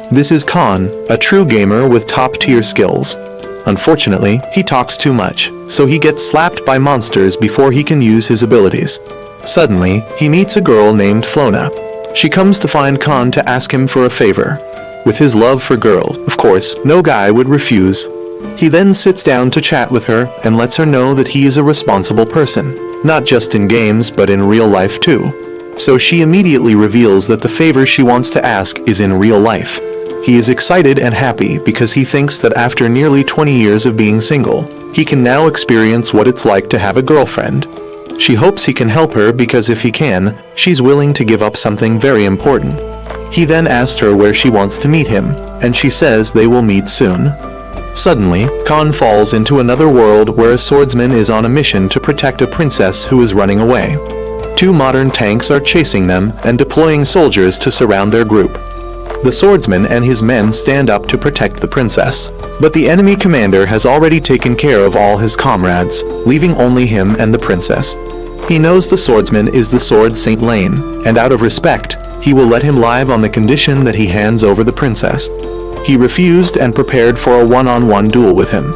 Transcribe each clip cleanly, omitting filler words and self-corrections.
This is Khan, a true gamer with top-tier skills. Unfortunately, he talks too much, so he gets slapped by monsters before he can use his abilities. Suddenly, he meets a girl named Flona. She comes to find Khan to ask him for a favor. With his love for girls, of course, no guy would refuse. He then sits down to chat with her and lets her know that he is a responsible person, not just in games but in real life too. So she immediately reveals that the favor she wants to ask is in real life. He is excited and happy because he thinks that after nearly 20 years of being single, he can now experience what it's like to have a girlfriend. She hopes he can help her because if he can, she's willing to give up something very important. He then asks her where she wants to meet him, and she says they will meet soon. Suddenly, Khan falls into another world where a swordsman is on a mission to protect a princess who is running away. Two modern tanks are chasing them and deploying soldiers to surround their group. The swordsman and his men stand up to protect the princess, but the enemy commander has already taken care of all his comrades, leaving only him and the princess. He knows the swordsman is the sword Saint Lane, and out of respect, he will let him live on the condition that he hands over the princess. He refused and prepared for a one-on-one duel with him.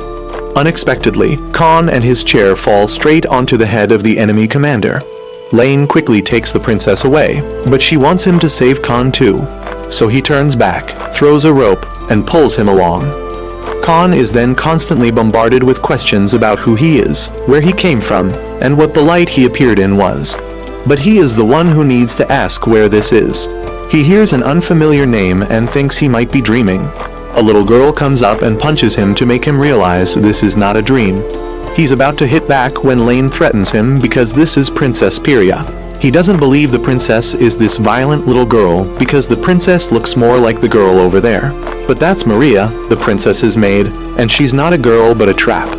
Unexpectedly, Khan and his chair fall straight onto the head of the enemy commander. Lane quickly takes the princess away, but she wants him to save Khan too. So he turns back, throws a rope, and pulls him along. Khan is then constantly bombarded with questions about who he is, where he came from, and what the light he appeared in was. But he is the one who needs to ask where this is. He hears an unfamiliar name and thinks he might be dreaming. A little girl comes up and punches him to make him realize this is not a dream. He's about to hit back when Lane threatens him because this is Princess Piria. He doesn't believe the princess is this violent little girl because the princess looks more like the girl over there. But that's Maria, the princess's maid, and she's not a girl but a trap.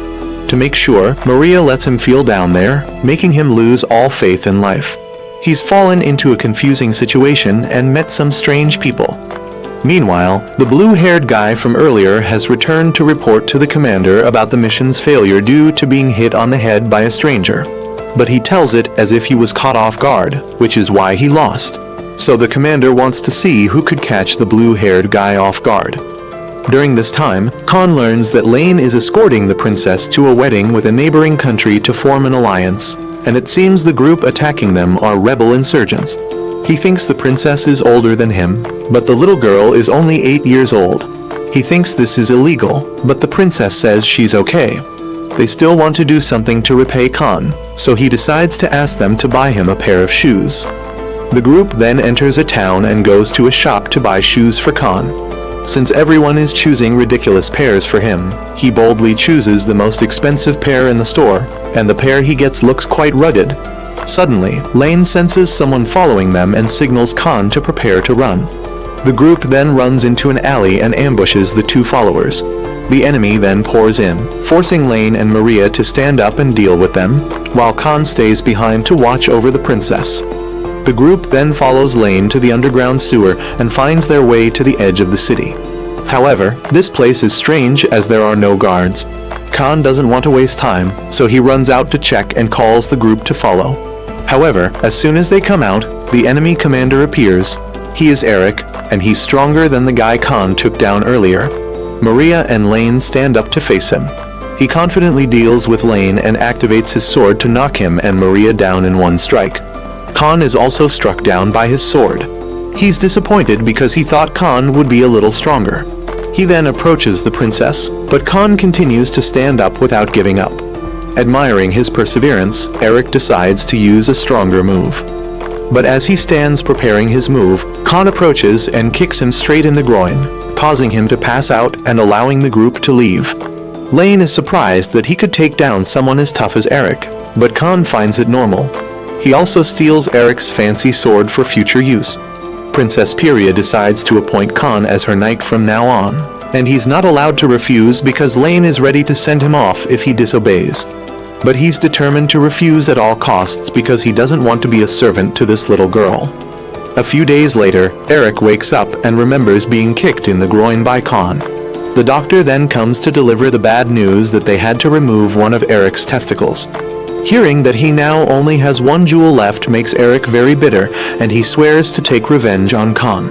To make sure, Maria lets him feel down there, making him lose all faith in life. He's fallen into a confusing situation and met some strange people. Meanwhile, the blue-haired guy from earlier has returned to report to the commander about the mission's failure due to being hit on the head by a stranger. But he tells it as if he was caught off guard, which is why he lost. So the commander wants to see who could catch the blue-haired guy off guard. During this time, Khan learns that Lane is escorting the princess to a wedding with a neighboring country to form an alliance, and it seems the group attacking them are rebel insurgents. He thinks the princess is older than him, but the little girl is only 8 years old. He thinks this is illegal, but the princess says she's okay. They still want to do something to repay Khan, so he decides to ask them to buy him a pair of shoes. The group then enters a town and goes to a shop to buy shoes for Khan. Since everyone is choosing ridiculous pairs for him, he boldly chooses the most expensive pair in the store, and the pair he gets looks quite rugged. Suddenly, Lane senses someone following them and signals Khan to prepare to run. The group then runs into an alley and ambushes the two followers. The enemy then pours in, forcing Lane and Maria to stand up and deal with them, while Khan stays behind to watch over the princess. The group then follows Lane to the underground sewer and finds their way to the edge of the city. However, this place is strange as there are no guards. Khan doesn't want to waste time, so he runs out to check and calls the group to follow. However, as soon as they come out, the enemy commander appears. He is Eric, and he's stronger than the guy Khan took down earlier. Maria and Lane stand up to face him. He confidently deals with Lane and activates his sword to knock him and Maria down in one strike. Khan is also struck down by his sword. He's disappointed because he thought Khan would be a little stronger. He then approaches the princess, but Khan continues to stand up without giving up. Admiring his perseverance, Eric decides to use a stronger move. But as he stands preparing his move, Khan approaches and kicks him straight in the groin, causing him to pass out and allowing the group to leave. Lane is surprised that he could take down someone as tough as Eric, but Khan finds it normal. He also steals Eric's fancy sword for future use. Princess Piria decides to appoint Khan as her knight from now on, and he's not allowed to refuse because Lane is ready to send him off if he disobeys. But he's determined to refuse at all costs because he doesn't want to be a servant to this little girl. A few days later, Eric wakes up and remembers being kicked in the groin by Khan. The doctor then comes to deliver the bad news that they had to remove one of Eric's testicles. Hearing that he now only has one jewel left makes Eric very bitter, and he swears to take revenge on Khan.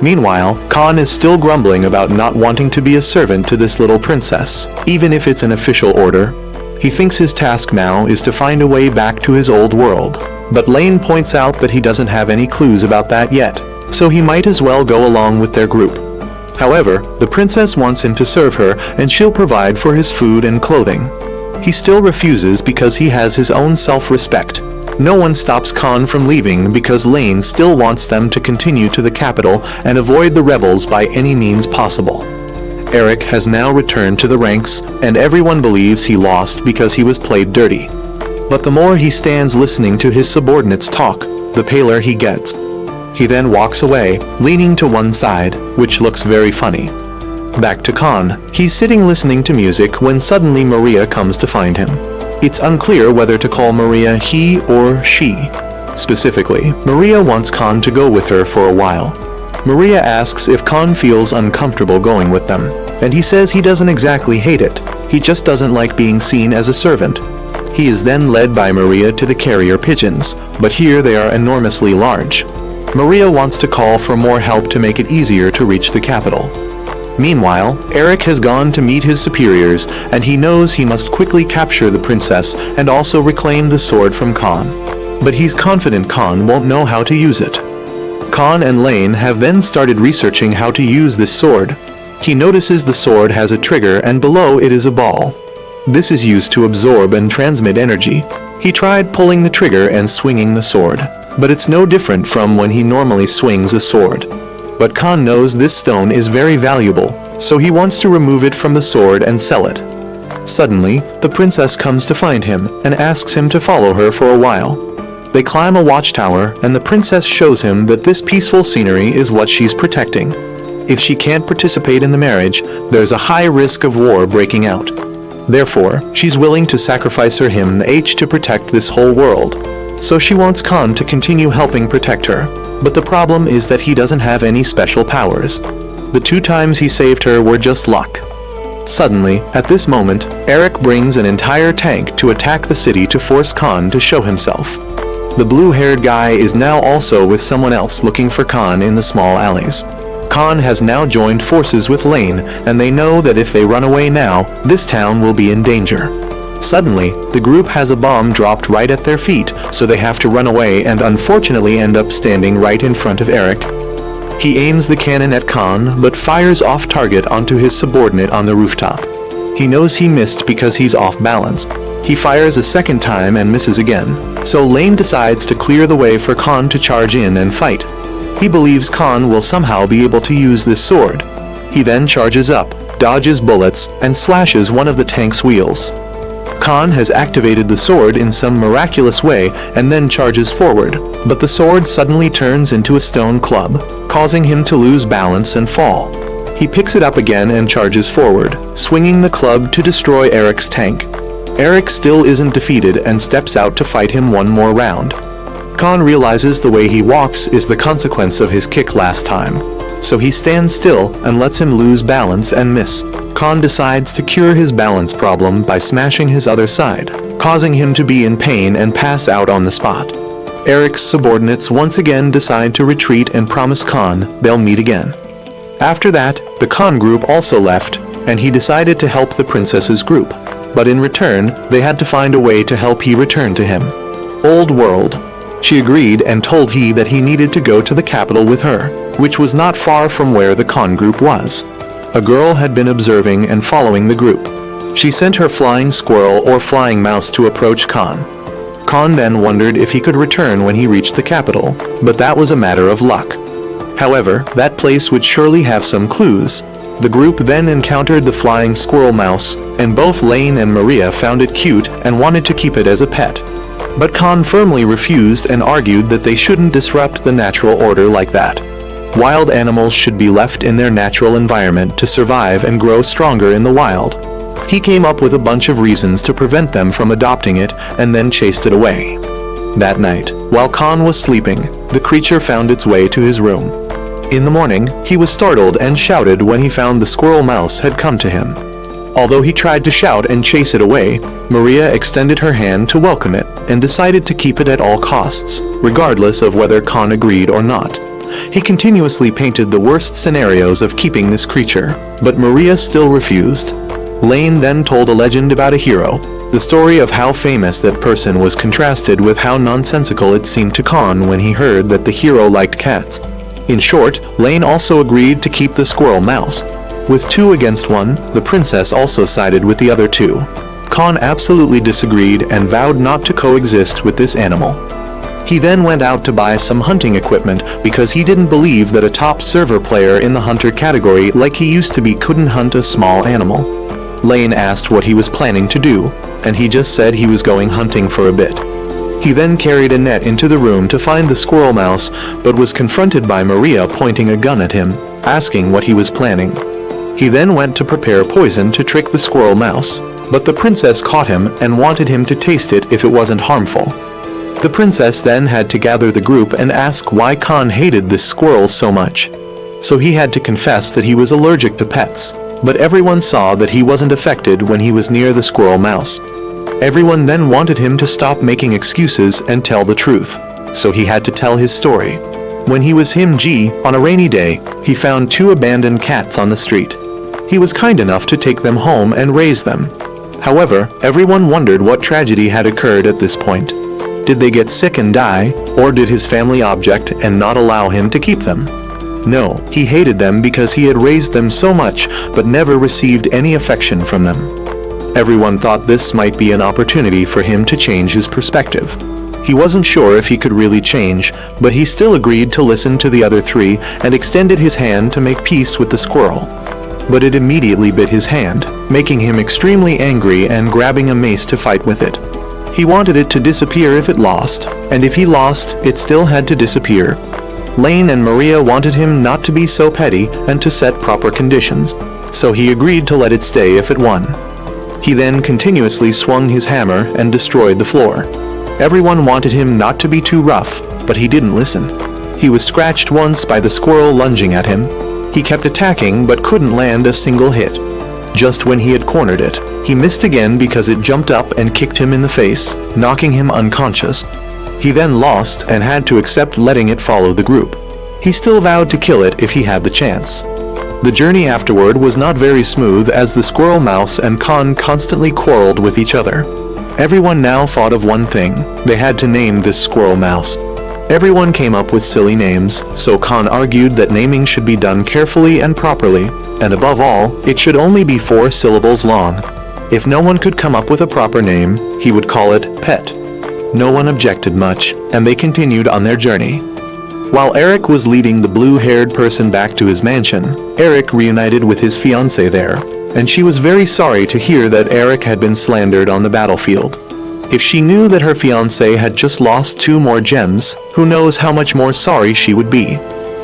Meanwhile, Khan is still grumbling about not wanting to be a servant to this little princess, even if it's an official order. He thinks his task now is to find a way back to his old world, but Lane points out that he doesn't have any clues about that yet, so he might as well go along with their group. However, the princess wants him to serve her and she'll provide for his food and clothing. He still refuses because he has his own self-respect. No one stops Khan from leaving because Lane still wants them to continue to the capital and avoid the rebels by any means possible. Eric has now returned to the ranks, and everyone believes he lost because he was played dirty. But the more he stands listening to his subordinates talk, the paler he gets. He then walks away, leaning to one side, which looks very funny. Back to Khan. He's sitting listening to music when suddenly Maria comes to find him. It's unclear whether to call Maria he or she. Specifically, Maria wants Khan to go with her for a while. Maria asks if Khan feels uncomfortable going with them, and he says he doesn't exactly hate it, he just doesn't like being seen as a servant. He is then led by Maria to the carrier pigeons, but here they are enormously large. Maria wants to call for more help to make it easier to reach the capital. Meanwhile, Eric has gone to meet his superiors, and he knows he must quickly capture the princess and also reclaim the sword from Khan. But he's confident Khan won't know how to use it. Khan and Lane have then started researching how to use this sword. He notices the sword has a trigger and below it is a ball. This is used to absorb and transmit energy. He tried pulling the trigger and swinging the sword, but it's no different from when he normally swings a sword. But Khan knows this stone is very valuable, so he wants to remove it from the sword and sell it. Suddenly, the princess comes to find him and asks him to follow her for a while. They climb a watchtower, and the princess shows him that this peaceful scenery is what she's protecting. If she can't participate in the marriage, there's a high risk of war breaking out. Therefore, she's willing to sacrifice her him H to protect this whole world. So she wants Khan to continue helping protect her, but the problem is that he doesn't have any special powers. The 2 times he saved her were just luck. Suddenly, at this moment, Eric brings an entire tank to attack the city to force Khan to show himself. The blue-haired guy is now also with someone else looking for Khan in the small alleys. Khan has now joined forces with Lane, and they know that if they run away now, this town will be in danger. Suddenly, the group has a bomb dropped right at their feet, so they have to run away and unfortunately end up standing right in front of Eric. He aims the cannon at Khan, but fires off target onto his subordinate on the rooftop. He knows he missed because he's off balance. He fires a second time and misses again, so Lane decides to clear the way for Khan to charge in and fight. He believes Khan will somehow be able to use this sword. He then charges up, dodges bullets, and slashes one of the tank's wheels. Khan has activated the sword in some miraculous way and then charges forward, but the sword suddenly turns into a stone club, causing him to lose balance and fall. He picks it up again and charges forward, swinging the club to destroy Eric's tank. Eric still isn't defeated and steps out to fight him one more round. Khan realizes the way he walks is the consequence of his kick last time, so he stands still and lets him lose balance and miss. Khan decides to cure his balance problem by smashing his other side, causing him to be in pain and pass out on the spot. Eric's subordinates once again decide to retreat and promise Khan they'll meet again. After that, the Khan group also left, and he decided to help the princess's group, but in return, they had to find a way to help he return to him. Old world. She agreed and told he that he needed to go to the capital with her, which was not far from where the Khan group was. A girl had been observing and following the group. She sent her flying squirrel or flying mouse to approach Khan. Khan then wondered if he could return when he reached the capital, but that was a matter of luck. However, that place would surely have some clues. The group then encountered the flying squirrel mouse, and both Lane and Maria found it cute and wanted to keep it as a pet. But Khan firmly refused and argued that they shouldn't disrupt the natural order like that. Wild animals should be left in their natural environment to survive and grow stronger in the wild. He came up with a bunch of reasons to prevent them from adopting it and then chased it away. That night, while Khan was sleeping, the creature found its way to his room. In the morning, he was startled and shouted when he found the squirrel mouse had come to him. Although he tried to shout and chase it away, Maria extended her hand to welcome it and decided to keep it at all costs, regardless of whether Khan agreed or not. he continuously painted the worst scenarios of keeping this creature, but Maria still refused. Lane then told a legend about a hero. The story of how famous that person was contrasted with how nonsensical it seemed to Khan when he heard that the hero liked cats. In short, Lane also agreed to keep the squirrel mouse. With 2 against 1, the princess also sided with the other 2. Khan absolutely disagreed and vowed not to coexist with this animal. He then went out to buy some hunting equipment because he didn't believe that a top server player in the hunter category like he used to be couldn't hunt a small animal. Lane asked what he was planning to do, and he just said he was going hunting for a bit. He then carried a net into the room to find the squirrel mouse, but was confronted by Maria pointing a gun at him, asking what he was planning. He then went to prepare poison to trick the squirrel mouse, but the princess caught him and wanted him to taste it if it wasn't harmful. The princess then had to gather the group and ask why Khan hated this squirrel so much. So he had to confess that he was allergic to pets, but everyone saw that he wasn't affected when he was near the squirrel mouse. Everyone then wanted him to stop making excuses and tell the truth, so he had to tell his story. When he was on a rainy day, he found 2 abandoned cats on the street. He was kind enough to take them home and raise them. However, everyone wondered what tragedy had occurred at this point. Did they get sick and die, or did his family object and not allow him to keep them? No, he hated them because he had raised them so much but never received any affection from them. Everyone thought this might be an opportunity for him to change his perspective. He wasn't sure if he could really change, but he still agreed to listen to the other 3 and extended his hand to make peace with the squirrel. But it immediately bit his hand, making him extremely angry and grabbing a mace to fight with it. He wanted it to disappear if it lost, and if he lost, it still had to disappear. Lane and Maria wanted him not to be so petty and to set proper conditions, so he agreed to let it stay if it won. He then continuously swung his hammer and destroyed the floor. Everyone wanted him not to be too rough, but he didn't listen. He was scratched once by the squirrel lunging at him. He kept attacking but couldn't land a single hit. Just when he had cornered it, he missed again because it jumped up and kicked him in the face, knocking him unconscious. He then lost and had to accept letting it follow the group. He still vowed to kill it if he had the chance. The journey afterward was not very smooth as the squirrel mouse and Khan constantly quarreled with each other. Everyone now thought of one thing: they had to name this squirrel mouse. Everyone came up with silly names, so Khan argued that naming should be done carefully and properly, and above all, it should only be 4 syllables long. If no one could come up with a proper name, he would call it Pet. No one objected much, and they continued on their journey. While Eric was leading the blue-haired person back to his mansion, Eric reunited with his fiancée there, and she was very sorry to hear that Eric had been slandered on the battlefield. If she knew that her fiancé had just lost 2 more gems, who knows how much more sorry she would be.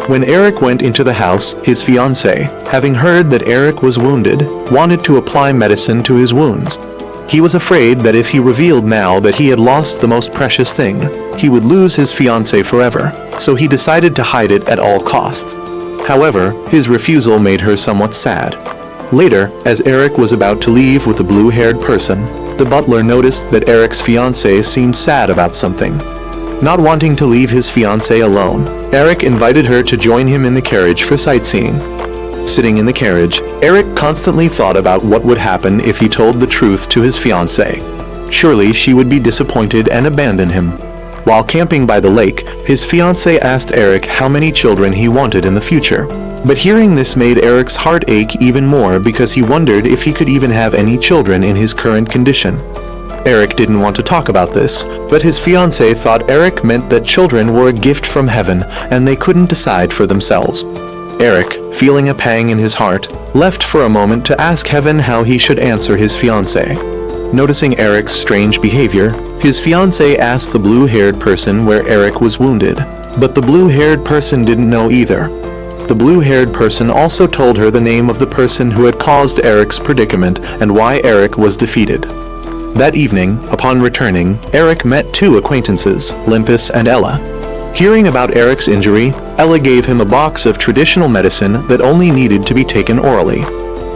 When Eric went into the house, his fiancé, having heard that Eric was wounded, wanted to apply medicine to his wounds. He was afraid that if he revealed now that he had lost the most precious thing, he would lose his fiancé forever, so he decided to hide it at all costs. However, his refusal made her somewhat sad. Later, as Eric was about to leave with the blue-haired person, the butler noticed that Eric's fiancée seemed sad about something. Not wanting to leave his fiancée alone, Eric invited her to join him in the carriage for sightseeing. Sitting in the carriage, Eric constantly thought about what would happen if he told the truth to his fiancée. Surely she would be disappointed and abandon him. While camping by the lake, his fiancée asked Eric how many children he wanted in the future. But hearing this made Eric's heart ache even more because he wondered if he could even have any children in his current condition. Eric didn't want to talk about this, but his fiancée thought Eric meant that children were a gift from heaven and they couldn't decide for themselves. Eric, feeling a pang in his heart, left for a moment to ask heaven how he should answer his fiancée. Noticing Eric's strange behavior, his fiancée asked the blue-haired person where Eric was wounded, but the blue-haired person didn't know either. The blue-haired person also told her the name of the person who had caused Eric's predicament and why Eric was defeated. That evening, upon returning, Eric met 2 acquaintances, Limpus and Ella. Hearing about Eric's injury, Ella gave him a box of traditional medicine that only needed to be taken orally.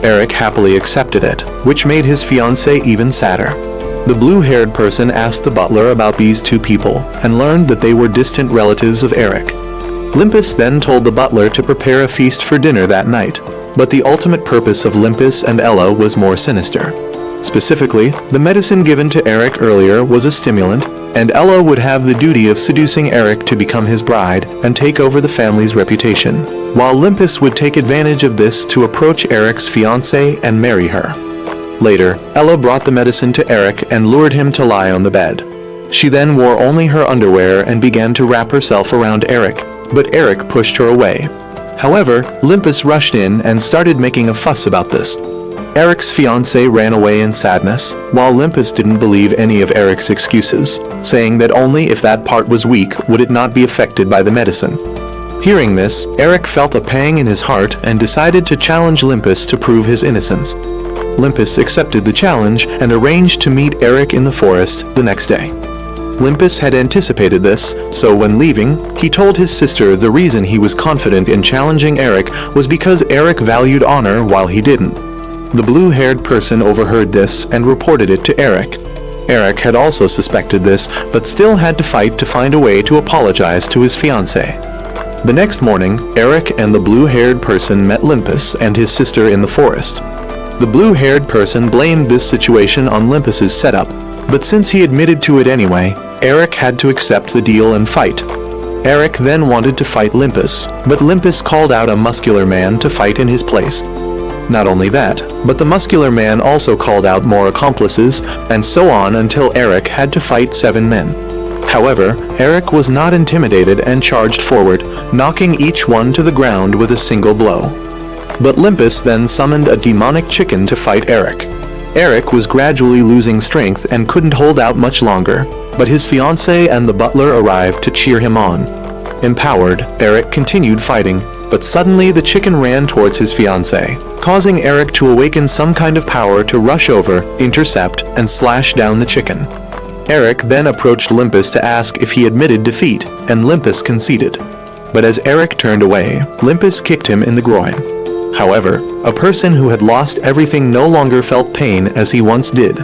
Eric happily accepted it, which made his fiancée even sadder. The blue-haired person asked the butler about these 2 people and learned that they were distant relatives of Eric. Limpus then told the butler to prepare a feast for dinner that night. But the ultimate purpose of Limpus and Ella was more sinister. Specifically, the medicine given to Eric earlier was a stimulant, and Ella would have the duty of seducing Eric to become his bride and take over the family's reputation, while Limpus would take advantage of this to approach Eric's fiancée and marry her. Later, Ella brought the medicine to Eric and lured him to lie on the bed. She then wore only her underwear and began to wrap herself around Eric, but Eric pushed her away. However, Limpus rushed in and started making a fuss about this. Eric's fiancée ran away in sadness, while Limpus didn't believe any of Eric's excuses, saying that only if that part was weak would it not be affected by the medicine. Hearing this, Eric felt a pang in his heart and decided to challenge Limpus to prove his innocence. Limpus accepted the challenge and arranged to meet Eric in the forest the next day. Limpus had anticipated this, so when leaving, he told his sister the reason he was confident in challenging Eric was because Eric valued honor while he didn't. The blue-haired person overheard this and reported it to Eric. Eric had also suspected this, but still had to fight to find a way to apologize to his fiancée. The next morning, Eric and the blue-haired person met Limpus and his sister in the forest. The blue-haired person blamed this situation on Limpus's setup, but since he admitted to it anyway, Eric had to accept the deal and fight. Eric then wanted to fight Limpus, but Limpus called out a muscular man to fight in his place. Not only that, but the muscular man also called out more accomplices, and so on until Eric had to fight 7 men. However, Eric was not intimidated and charged forward, knocking each one to the ground with a single blow. But Limpus then summoned a demonic chicken to fight Eric. Eric was gradually losing strength and couldn't hold out much longer, but his fiancée and the butler arrived to cheer him on. Empowered, Eric continued fighting, but suddenly the chicken ran towards his fiancée, causing Eric to awaken some kind of power to rush over, intercept, and slash down the chicken. Eric then approached Limpus to ask if he admitted defeat, and Limpus conceded. But as Eric turned away, Limpus kicked him in the groin. However, a person who had lost everything no longer felt pain as he once did.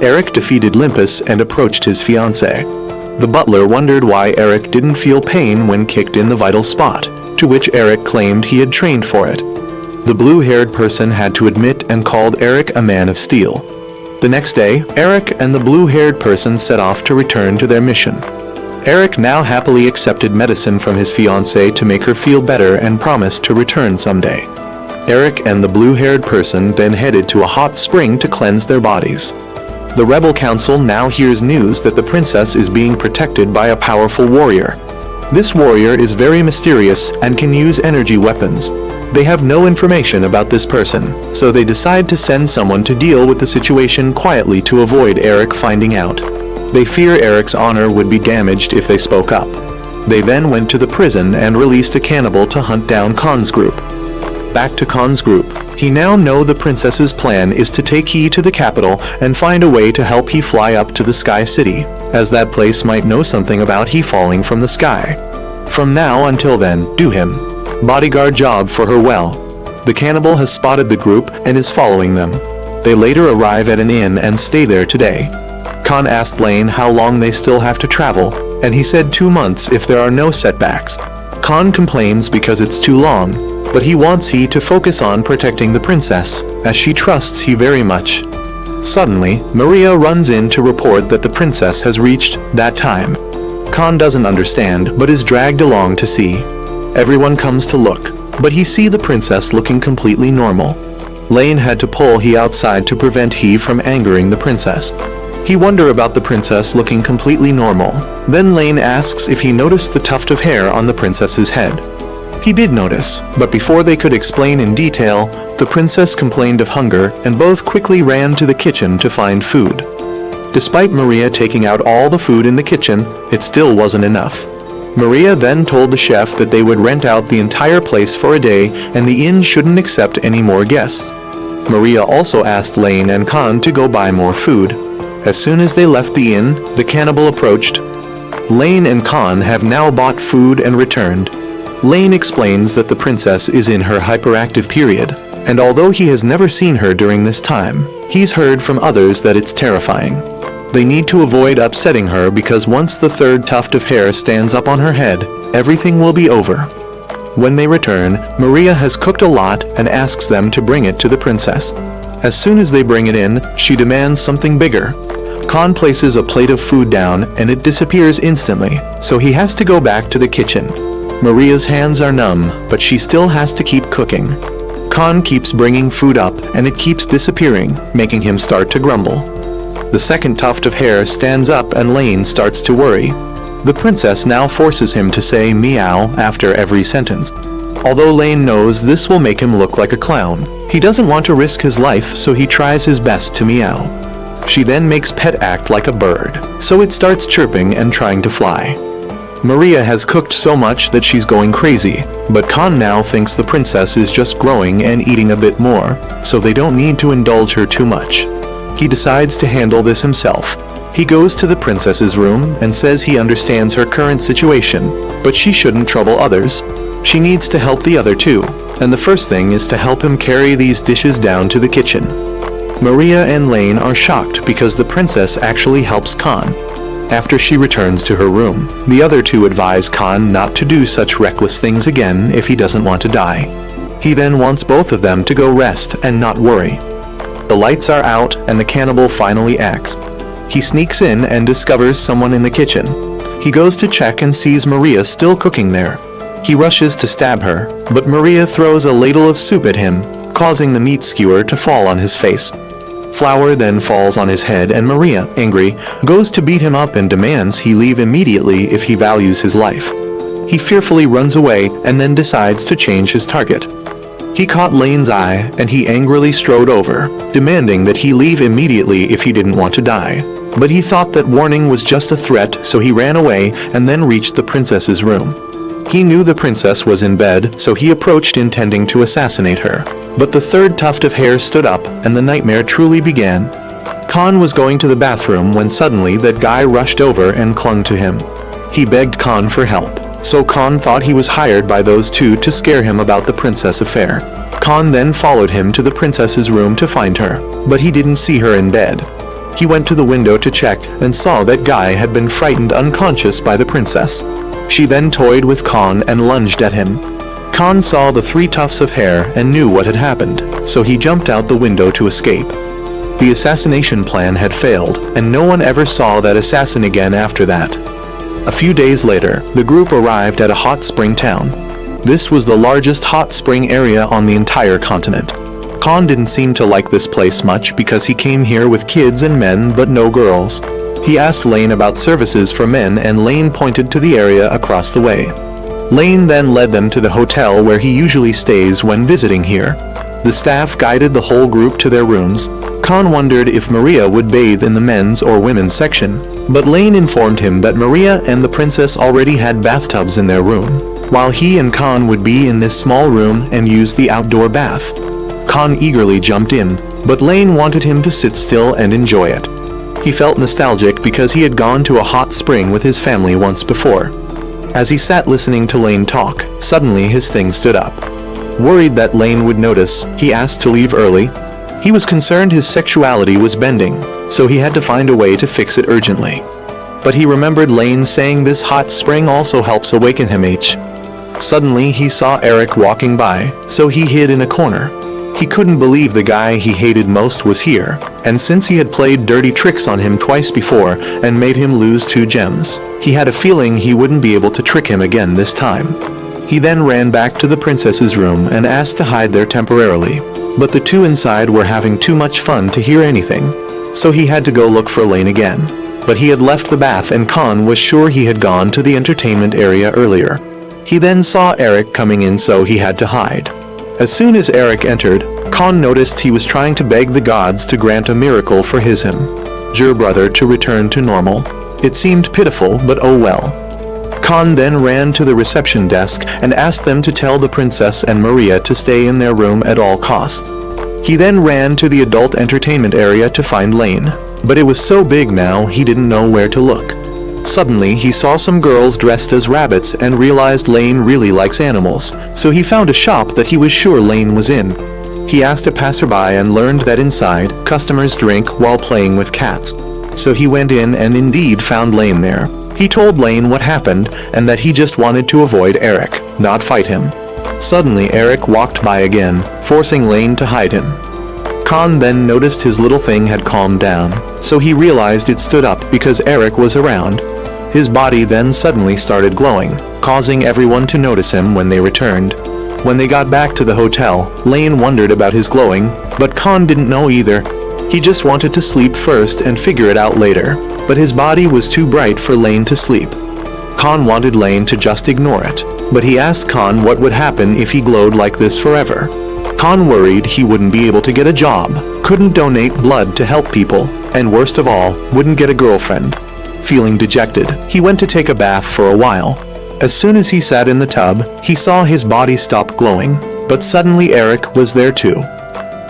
Eric defeated Limpus and approached his fiancée. The butler wondered why Eric didn't feel pain when kicked in the vital spot, to which Eric claimed he had trained for it. The blue-haired person had to admit and called Eric a man of steel. The next day, Eric and the blue-haired person set off to return to their mission. Eric now happily accepted medicine from his fiancée to make her feel better and promised to return someday. Eric and the blue-haired person then headed to a hot spring to cleanse their bodies. The rebel council now hears news that the princess is being protected by a powerful warrior. This warrior is very mysterious and can use energy weapons. They have no information about this person, so they decide to send someone to deal with the situation quietly to avoid Eric finding out. They fear Eric's honor would be damaged if they spoke up. They then went to the prison and released a cannibal to hunt down Khan's group. Back to Khan's group. He now knows the princess's plan is to take He to the capital and find a way to help He fly up to the Sky City, as that place might know something about He falling from the sky. From now until then, do him. Bodyguard job for her well. The cannibal has spotted the group and is following them. They later arrive at an inn and stay there today. Khan asked Lane how long they still have to travel, and he said 2 months if there are no setbacks. Khan complains because it's too long, but he wants He to focus on protecting the princess, as she trusts He very much. Suddenly, Maria runs in to report that the princess has reached that time. Khan doesn't understand, but is dragged along to see. Everyone comes to look, but he sees the princess looking completely normal. Lane had to pull He outside to prevent He from angering the princess. He wonders about the princess looking completely normal. Then Lane asks if he noticed the tuft of hair on the princess's head. He did notice, but before they could explain in detail, the princess complained of hunger and both quickly ran to the kitchen to find food. Despite Maria taking out all the food in the kitchen, it still wasn't enough. Maria then told the chef that they would rent out the entire place for a day and the inn shouldn't accept any more guests. Maria also asked Lane and Khan to go buy more food. As soon as they left the inn, the cannibal approached. Lane and Khan have now bought food and returned. Lane explains that the princess is in her hyperactive period, and although he has never seen her during this time, he's heard from others that it's terrifying. They need to avoid upsetting her because once the third tuft of hair stands up on her head, everything will be over. When they return, Maria has cooked a lot and asks them to bring it to the princess. As soon as they bring it in, she demands something bigger. Khan places a plate of food down and it disappears instantly, so he has to go back to the kitchen. Maria's hands are numb, but she still has to keep cooking. Khan keeps bringing food up and it keeps disappearing, making him start to grumble. The second tuft of hair stands up and Lane starts to worry. The princess now forces him to say meow after every sentence. Although Lane knows this will make him look like a clown, he doesn't want to risk his life, so he tries his best to meow. She then makes Pet act like a bird, so it starts chirping and trying to fly. Maria has cooked so much that she's going crazy, but Khan now thinks the princess is just growing and eating a bit more, so they don't need to indulge her too much. He decides to handle this himself. He goes to the princess's room and says he understands her current situation, but she shouldn't trouble others. She needs to help the other two, and the first thing is to help him carry these dishes down to the kitchen. Maria and Lane are shocked because the princess actually helps Khan. After she returns to her room, the other two advise Khan not to do such reckless things again if he doesn't want to die. He then wants both of them to go rest and not worry. The lights are out and the cannibal finally acts. He sneaks in and discovers someone in the kitchen. He goes to check and sees Maria still cooking there. He rushes to stab her, but Maria throws a ladle of soup at him, causing the meat skewer to fall on his face. Flour then falls on his head and Maria, angry, goes to beat him up and demands he leave immediately if he values his life. He fearfully runs away and then decides to change his target. He caught Lane's eye and he angrily strode over, demanding that he leave immediately if he didn't want to die. But he thought that warning was just a threat, so he ran away and then reached the princess's room. He knew the princess was in bed, so he approached intending to assassinate her. But the third tuft of hair stood up and the nightmare truly began. Khan was going to the bathroom when suddenly that guy rushed over and clung to him. He begged Khan for help, so Khan thought he was hired by those two to scare him about the princess affair. Khan then followed him to the princess's room to find her, but he didn't see her in bed. He went to the window to check and saw that guy had been frightened unconscious by the princess. She then toyed with Khan and lunged at him. Khan saw the 3 tufts of hair and knew what had happened, so he jumped out the window to escape. The assassination plan had failed, and no one ever saw that assassin again after that. A few days later, the group arrived at a hot spring town. This was the largest hot spring area on the entire continent. Khan didn't seem to like this place much because he came here with kids and men but no girls. He asked Lane about services for men and Lane pointed to the area across the way. Lane then led them to the hotel where he usually stays when visiting here. The staff guided the whole group to their rooms. Khan wondered if Maria would bathe in the men's or women's section, but Lane informed him that Maria and the princess already had bathtubs in their room, while he and Khan would be in this small room and use the outdoor bath. Khan eagerly jumped in, but Lane wanted him to sit still and enjoy it. He felt nostalgic because he had gone to a hot spring with his family once before. As he sat listening to Lane talk, suddenly his thing stood up. Worried that Lane would notice, he asked to leave early. He was concerned his sexuality was bending, so he had to find a way to fix it urgently. But he remembered Lane saying this hot spring also helps awaken him. Suddenly he saw Eric walking by, so he hid in a corner. He couldn't believe the guy he hated most was here, and since he had played dirty tricks on him twice before and made him lose 2 gems, he had a feeling he wouldn't be able to trick him again this time. He then ran back to the princess's room and asked to hide there temporarily, but the two inside were having too much fun to hear anything, so he had to go look for Lane again. But he had left the bath and Khan was sure he had gone to the entertainment area earlier. He then saw Eric coming in, so he had to hide. As soon as Eric entered, Khan noticed he was trying to beg the gods to grant a miracle for his brother to return to normal. It seemed pitiful, but oh well. Khan then ran to the reception desk and asked them to tell the princess and Maria to stay in their room at all costs. He then ran to the adult entertainment area to find Lane, but it was so big now he didn't know where to look. Suddenly, he saw some girls dressed as rabbits and realized Lane really likes animals, so he found a shop that he was sure Lane was in. He asked a passerby and learned that inside, customers drink while playing with cats. so he went in and indeed found Lane there. He told Lane what happened and that he just wanted to avoid Eric, not fight him. Suddenly Eric walked by again, forcing Lane to hide him. Khan then noticed his little thing had calmed down, so he realized it stood up because Eric was around. His body then suddenly started glowing, causing everyone to notice him when they returned. When they got back to the hotel, Lane wondered about his glowing, but Khan didn't know either. He just wanted to sleep first and figure it out later, but his body was too bright for Lane to sleep. Khan wanted Lane to just ignore it, but he asked Khan what would happen if he glowed like this forever. Khan worried he wouldn't be able to get a job, couldn't donate blood to help people, and worst of all, wouldn't get a girlfriend. Feeling dejected, he went to take a bath for a while. As soon as he sat in the tub, he saw his body stop glowing, but suddenly Eric was there too.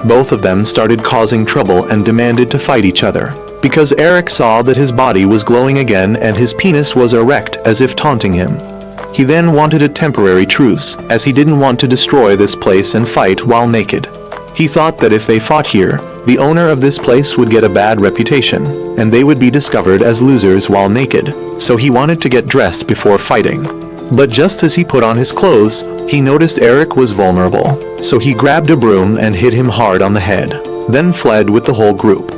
Both of them started causing trouble and demanded to fight each other, because Eric saw that his body was glowing again and his penis was erect as if taunting him. He then wanted a temporary truce, as he didn't want to destroy this place and fight while naked. He thought that if they fought here, the owner of this place would get a bad reputation, and they would be discovered as losers while naked, so he wanted to get dressed before fighting. But just as he put on his clothes, he noticed Eric was vulnerable, so he grabbed a broom and hit him hard on the head, then fled with the whole group.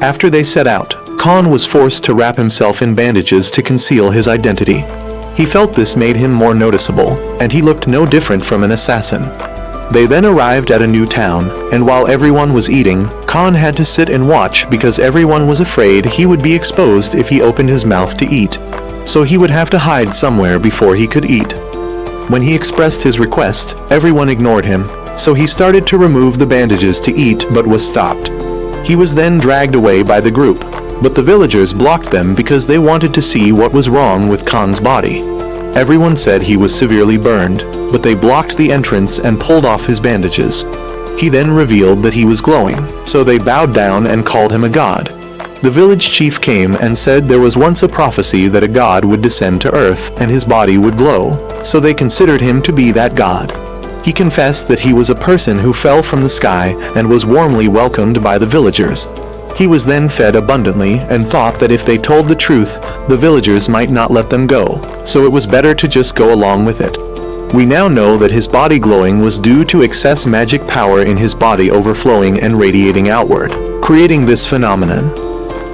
After they set out, Khan was forced to wrap himself in bandages to conceal his identity. He felt this made him more noticeable, and he looked no different from an assassin. They then arrived at a new town, and while everyone was eating, Khan had to sit and watch because everyone was afraid he would be exposed if he opened his mouth to eat, so he would have to hide somewhere before he could eat. When he expressed his request, everyone ignored him, so he started to remove the bandages to eat but was stopped. He was then dragged away by the group, but the villagers blocked them because they wanted to see what was wrong with Khan's body. Everyone said he was severely burned, but they blocked the entrance and pulled off his bandages. He then revealed that he was glowing, so they bowed down and called him a god. The village chief came and said there was once a prophecy that a god would descend to earth and his body would glow, so they considered him to be that god. He confessed that he was a person who fell from the sky and was warmly welcomed by the villagers. He was then fed abundantly and thought that if they told the truth, the villagers might not let them go, so it was better to just go along with it. We now know that his body glowing was due to excess magic power in his body overflowing and radiating outward, creating this phenomenon.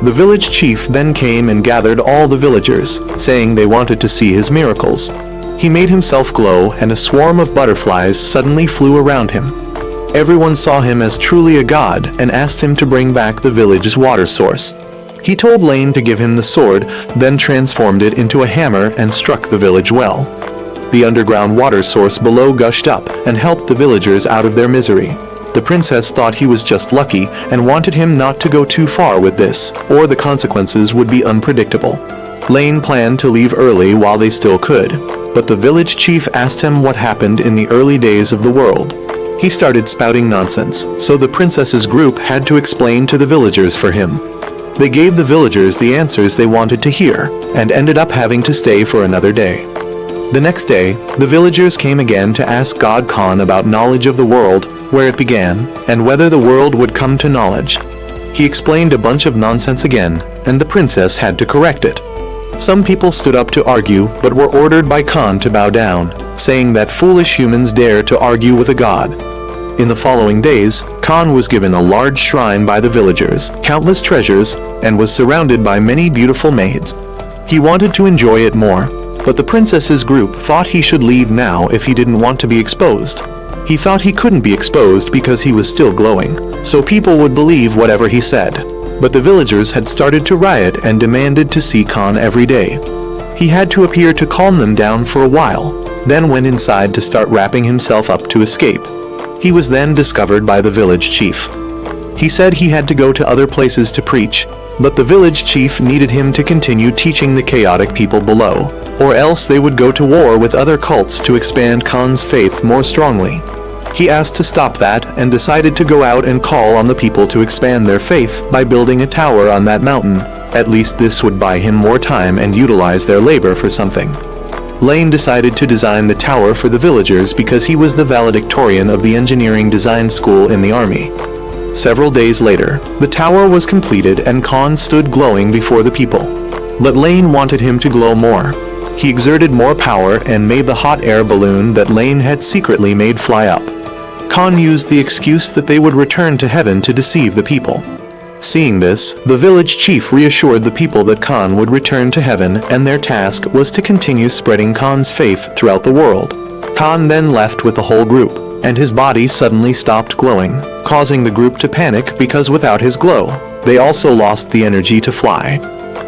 The village chief then came and gathered all the villagers, saying they wanted to see his miracles. He made himself glow and a swarm of butterflies suddenly flew around him. Everyone saw him as truly a god and asked him to bring back the village's water source. He told Lane to give him the sword, then transformed it into a hammer and struck the village well. The underground water source below gushed up and helped the villagers out of their misery. The princess thought he was just lucky and wanted him not to go too far with this, or the consequences would be unpredictable. Lane planned to leave early while they still could, but the village chief asked him what happened in the early days of the world. He started spouting nonsense, so the princess's group had to explain to the villagers for him. They gave the villagers the answers they wanted to hear, and ended up having to stay for another day. The next day, the villagers came again to ask God Khan about knowledge of the world, where it began, and whether the world would come to knowledge. He explained a bunch of nonsense again, and the princess had to correct it. Some people stood up to argue, but were ordered by Khan to bow down, saying that foolish humans dare to argue with a god. In the following days, Khan was given a large shrine by the villagers, countless treasures, and was surrounded by many beautiful maids. He wanted to enjoy it more, but the princess's group thought he should leave now if he didn't want to be exposed. He thought he couldn't be exposed because he was still glowing, so people would believe whatever he said. But the villagers had started to riot and demanded to see Khan every day. He had to appear to calm them down for a while, then went inside to start wrapping himself up to escape. He was then discovered by the village chief. He said he had to go to other places to preach, but the village chief needed him to continue teaching the chaotic people below, or else they would go to war with other cults to expand Khan's faith more strongly. He asked to stop that and decided to go out and call on the people to expand their faith by building a tower on that mountain. At least this would buy him more time and utilize their labor for something. Lane decided to design the tower for the villagers because he was the valedictorian of the engineering design school in the army. Several days later, the tower was completed and Khan stood glowing before the people. But Lane wanted him to glow more. He exerted more power and made the hot air balloon that Lane had secretly made fly up. Khan used the excuse that they would return to heaven to deceive the people. Seeing this, the village chief reassured the people that Khan would return to heaven and their task was to continue spreading Khan's faith throughout the world. Khan then left with the whole group, and his body suddenly stopped glowing, causing the group to panic because without his glow, they also lost the energy to fly.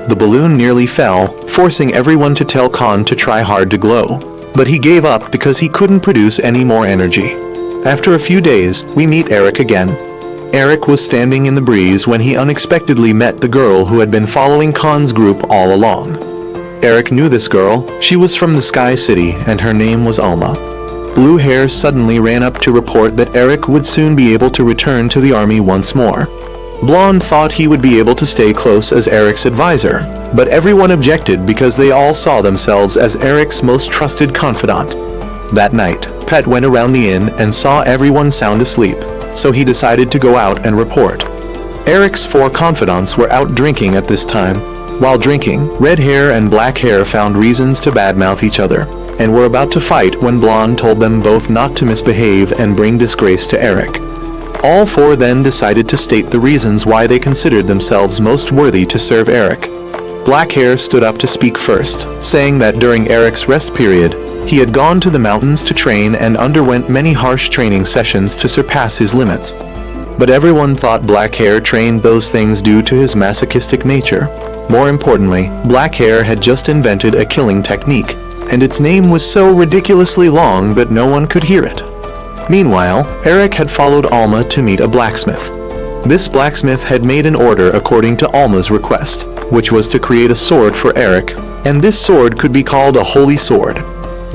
The balloon nearly fell, forcing everyone to tell Khan to try hard to glow. But he gave up because he couldn't produce any more energy. After a few days, we meet Eric again. Eric was standing in the breeze when he unexpectedly met the girl who had been following Khan's group all along. Eric knew this girl. She was from the Sky City and her name was Alma. Blue Hair suddenly ran up to report that Eric would soon be able to return to the army once more. Blonde thought he would be able to stay close as Eric's advisor, but everyone objected because they all saw themselves as Eric's most trusted confidant. That night, Pet went around the inn and saw everyone sound asleep, so he decided to go out and report. Eric's 4 confidants were out drinking at this time. While drinking, Red Hair and Black Hair found reasons to badmouth each other, and were about to fight when Blonde told them both not to misbehave and bring disgrace to Eric. All 4 then decided to state the reasons why they considered themselves most worthy to serve Eric. Black Hair stood up to speak first, saying that during Eric's rest period, he had gone to the mountains to train and underwent many harsh training sessions to surpass his limits. But everyone thought Black Hair trained those things due to his masochistic nature. More importantly, Black Hair had just invented a killing technique, and its name was so ridiculously long that no one could hear it. Meanwhile, Eric had followed Alma to meet a blacksmith. This blacksmith had made an order according to Alma's request, which was to create a sword for Eric, and this sword could be called a holy sword.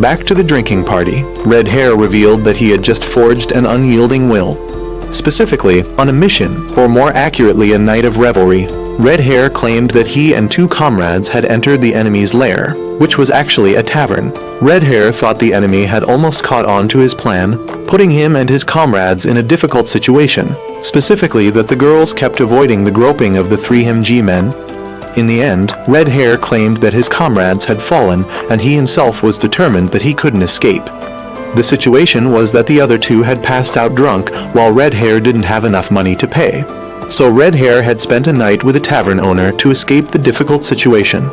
Back to the drinking party, Red Hair revealed that he had just forged an unyielding will. Specifically, on a mission, or more accurately a night of revelry, Red Hair claimed that he and 2 comrades had entered the enemy's lair, which was actually a tavern. Red Hair thought the enemy had almost caught on to his plan, putting him and his comrades in a difficult situation, specifically that the girls kept avoiding the groping of the 3 MG men. In the end, Red Hair claimed that his comrades had fallen and he himself was determined that he couldn't escape. The situation was that the other 2 had passed out drunk while Red Hair didn't have enough money to pay. So Red Hair had spent a night with a tavern owner to escape the difficult situation.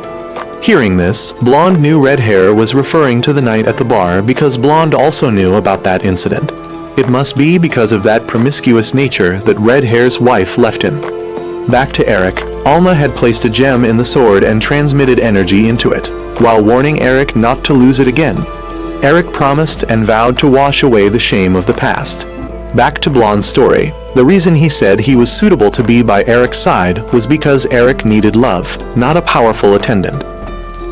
Hearing this, Blonde knew Red Hair was referring to the night at the bar because Blonde also knew about that incident. It must be because of that promiscuous nature that Red Hair's wife left him. Back to Eric, Alma had placed a gem in the sword and transmitted energy into it, while warning Eric not to lose it again. Eric promised and vowed to wash away the shame of the past. Back to Blonde's story. The reason he said he was suitable to be by Eric's side was because Eric needed love, not a powerful attendant.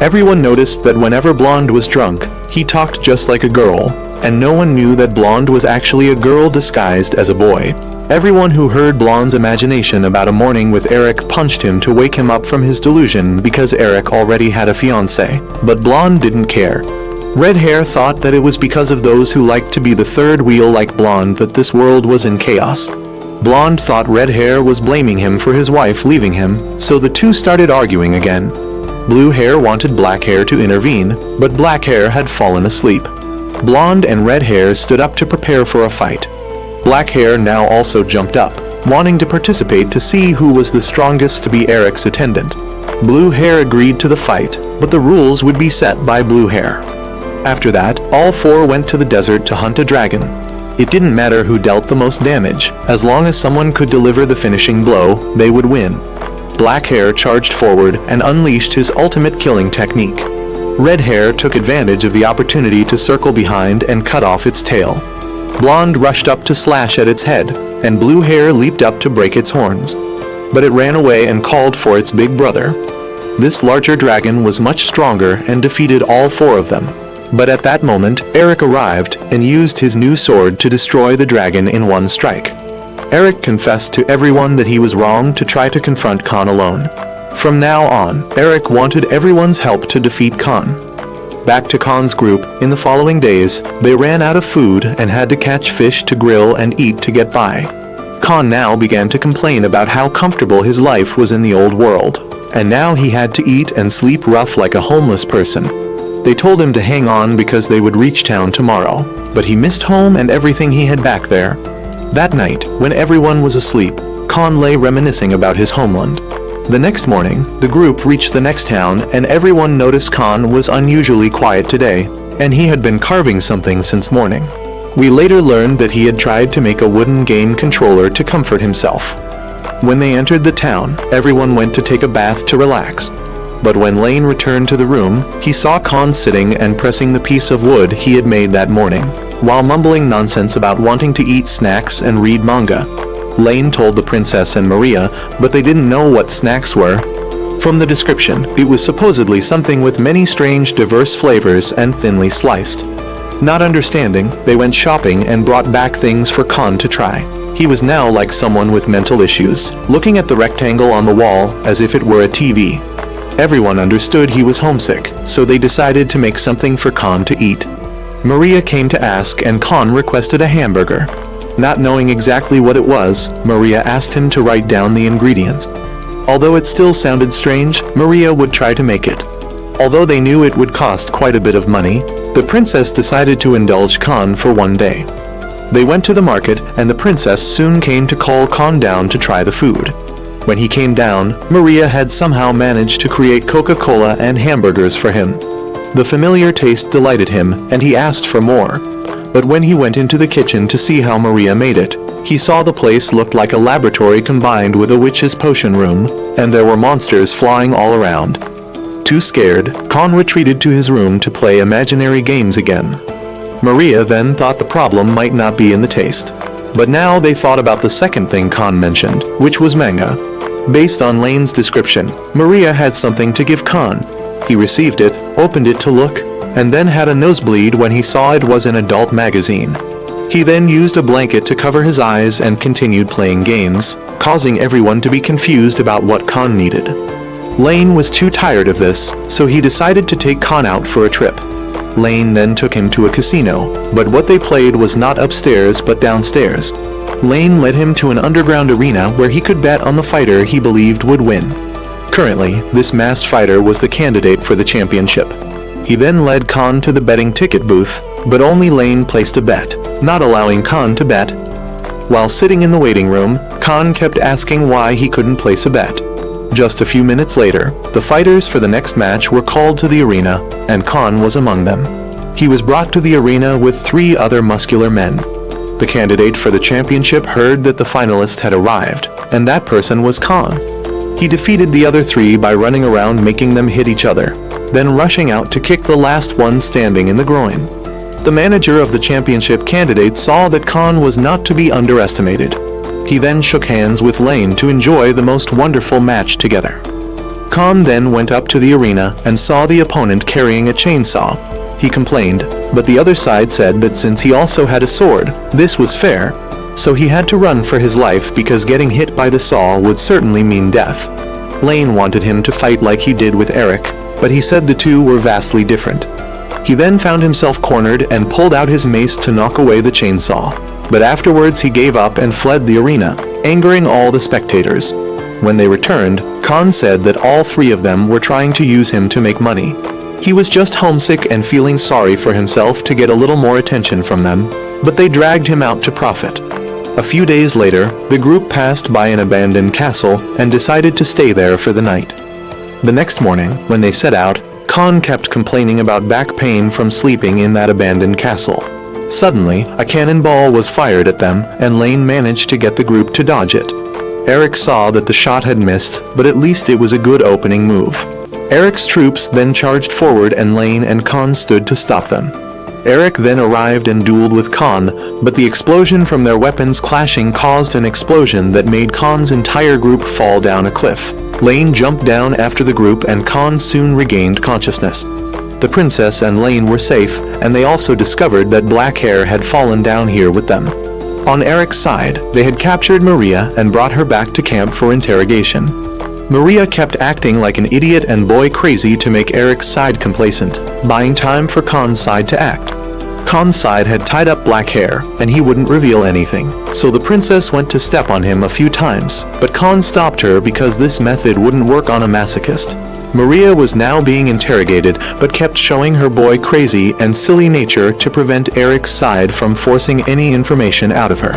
Everyone noticed that whenever Blonde was drunk, he talked just like a girl, and no one knew that Blonde was actually a girl disguised as a boy. Everyone who heard Blonde's imagination about a morning with Eric punched him to wake him up from his delusion because Eric already had a fiancé, but Blonde didn't care. Red Hair thought that it was because of those who liked to be the third wheel like Blonde that this world was in chaos. Blonde thought Red Hair was blaming him for his wife leaving him, so the 2 started arguing again. Blue Hair wanted Black Hair to intervene, but Black Hair had fallen asleep. Blonde and Red Hair stood up to prepare for a fight. Black Hair now also jumped up, wanting to participate to see who was the strongest to be Eric's attendant. Blue Hair agreed to the fight, but the rules would be set by Blue Hair. After that, all 4 went to the desert to hunt a dragon. It didn't matter who dealt the most damage, as long as someone could deliver the finishing blow, they would win. Black Hair charged forward and unleashed his ultimate killing technique. Red Hair took advantage of the opportunity to circle behind and cut off its tail. Blonde rushed up to slash at its head, and Blue Hair leaped up to break its horns. But it ran away and called for its big brother. This larger dragon was much stronger and defeated all 4 of them. But at that moment, Eric arrived and used his new sword to destroy the dragon in one strike. Eric confessed to everyone that he was wrong to try to confront Khan alone. From now on, Eric wanted everyone's help to defeat Khan. Back to Khan's group, in the following days, they ran out of food and had to catch fish to grill and eat to get by. Khan now began to complain about how comfortable his life was in the old world, and now he had to eat and sleep rough like a homeless person. They told him to hang on because they would reach town tomorrow, but he missed home and everything he had back there. That night, when everyone was asleep, Khan lay reminiscing about his homeland. The next morning, the group reached the next town and everyone noticed Khan was unusually quiet today, and he had been carving something since morning. We later learned that he had tried to make a wooden game controller to comfort himself. When they entered the town, everyone went to take a bath to relax. But when Lane returned to the room, he saw Khan sitting and pressing the piece of wood he had made that morning, while mumbling nonsense about wanting to eat snacks and read manga. Lane told the princess and Maria, but they didn't know what snacks were. From the description, it was supposedly something with many strange diverse flavors and thinly sliced. Not understanding, they went shopping and brought back things for Khan to try. He was now like someone with mental issues, looking at the rectangle on the wall as if it were a TV. Everyone understood he was homesick, so they decided to make something for Khan to eat. Maria came to ask and Khan requested a hamburger. Not knowing exactly what it was, Maria asked him to write down the ingredients. Although it still sounded strange, Maria would try to make it. Although they knew it would cost quite a bit of money, the princess decided to indulge Khan for one day. They went to the market and the princess soon came to call Khan down to try the food. When he came down, Maria had somehow managed to create Coca-Cola and hamburgers for him. The familiar taste delighted him and he asked for more. But when he went into the kitchen to see how Maria made it, he saw the place looked like a laboratory combined with a witch's potion room, and there were monsters flying all around. Too scared, Khan retreated to his room to play imaginary games again. Maria then thought the problem might not be in the taste. But now they thought about the second thing Khan mentioned, which was manga. Based on Lane's description, Maria had something to give Khan. He received it, opened it to look, and then had a nosebleed when he saw it was an adult magazine. He then used a blanket to cover his eyes and continued playing games, causing everyone to be confused about what Khan needed. Lane was too tired of this, so he decided to take Khan out for a trip. Lane then took him to a casino, but what they played was not upstairs but downstairs. Lane led him to an underground arena where he could bet on the fighter he believed would win. Currently, this masked fighter was the candidate for the championship. He then led Khan to the betting ticket booth, but only Lane placed a bet, not allowing Khan to bet. While sitting in the waiting room, Khan kept asking why he couldn't place a bet. Just a few minutes later, the fighters for the next match were called to the arena, and Khan was among them. He was brought to the arena with 3 other muscular men. The candidate for the championship heard that the finalist had arrived, and that person was Khan. He defeated the other 3 by running around making them hit each other, then rushing out to kick the last one standing in the groin. The manager of the championship candidate saw that Khan was not to be underestimated. He then shook hands with Lane to enjoy the most wonderful match together. Khan then went up to the arena and saw the opponent carrying a chainsaw. He complained, but the other side said that since he also had a sword, this was fair, so he had to run for his life because getting hit by the saw would certainly mean death. Lane wanted him to fight like he did with Eric, but he said the two were vastly different. He then found himself cornered and pulled out his mace to knock away the chainsaw, but afterwards he gave up and fled the arena, angering all the spectators. When they returned, Khan said that all 3 of them were trying to use him to make money. He was just homesick and feeling sorry for himself to get a little more attention from them, but they dragged him out to profit. A few days later, the group passed by an abandoned castle and decided to stay there for the night. The next morning, when they set out, Khan kept complaining about back pain from sleeping in that abandoned castle. Suddenly, a cannonball was fired at them, and Lane managed to get the group to dodge it. Eric saw that the shot had missed, but at least it was a good opening move. Eric's troops then charged forward and Lane and Khan stood to stop them. Eric then arrived and dueled with Khan, but the explosion from their weapons clashing caused an explosion that made Khan's entire group fall down a cliff. Lane jumped down after the group and Khan soon regained consciousness. The princess and Lane were safe, and they also discovered that Black Hair had fallen down here with them. On Eric's side, they had captured Maria and brought her back to camp for interrogation. Maria kept acting like an idiot and boy crazy to make Eric's side complacent, buying time for Khan's side to act. Khan's side had tied up black hair, and he wouldn't reveal anything. So the princess went to step on him a few times, but Khan stopped her because this method wouldn't work on a masochist. Maria was now being interrogated, but kept showing her boy crazy and silly nature to prevent Eric's side from forcing any information out of her.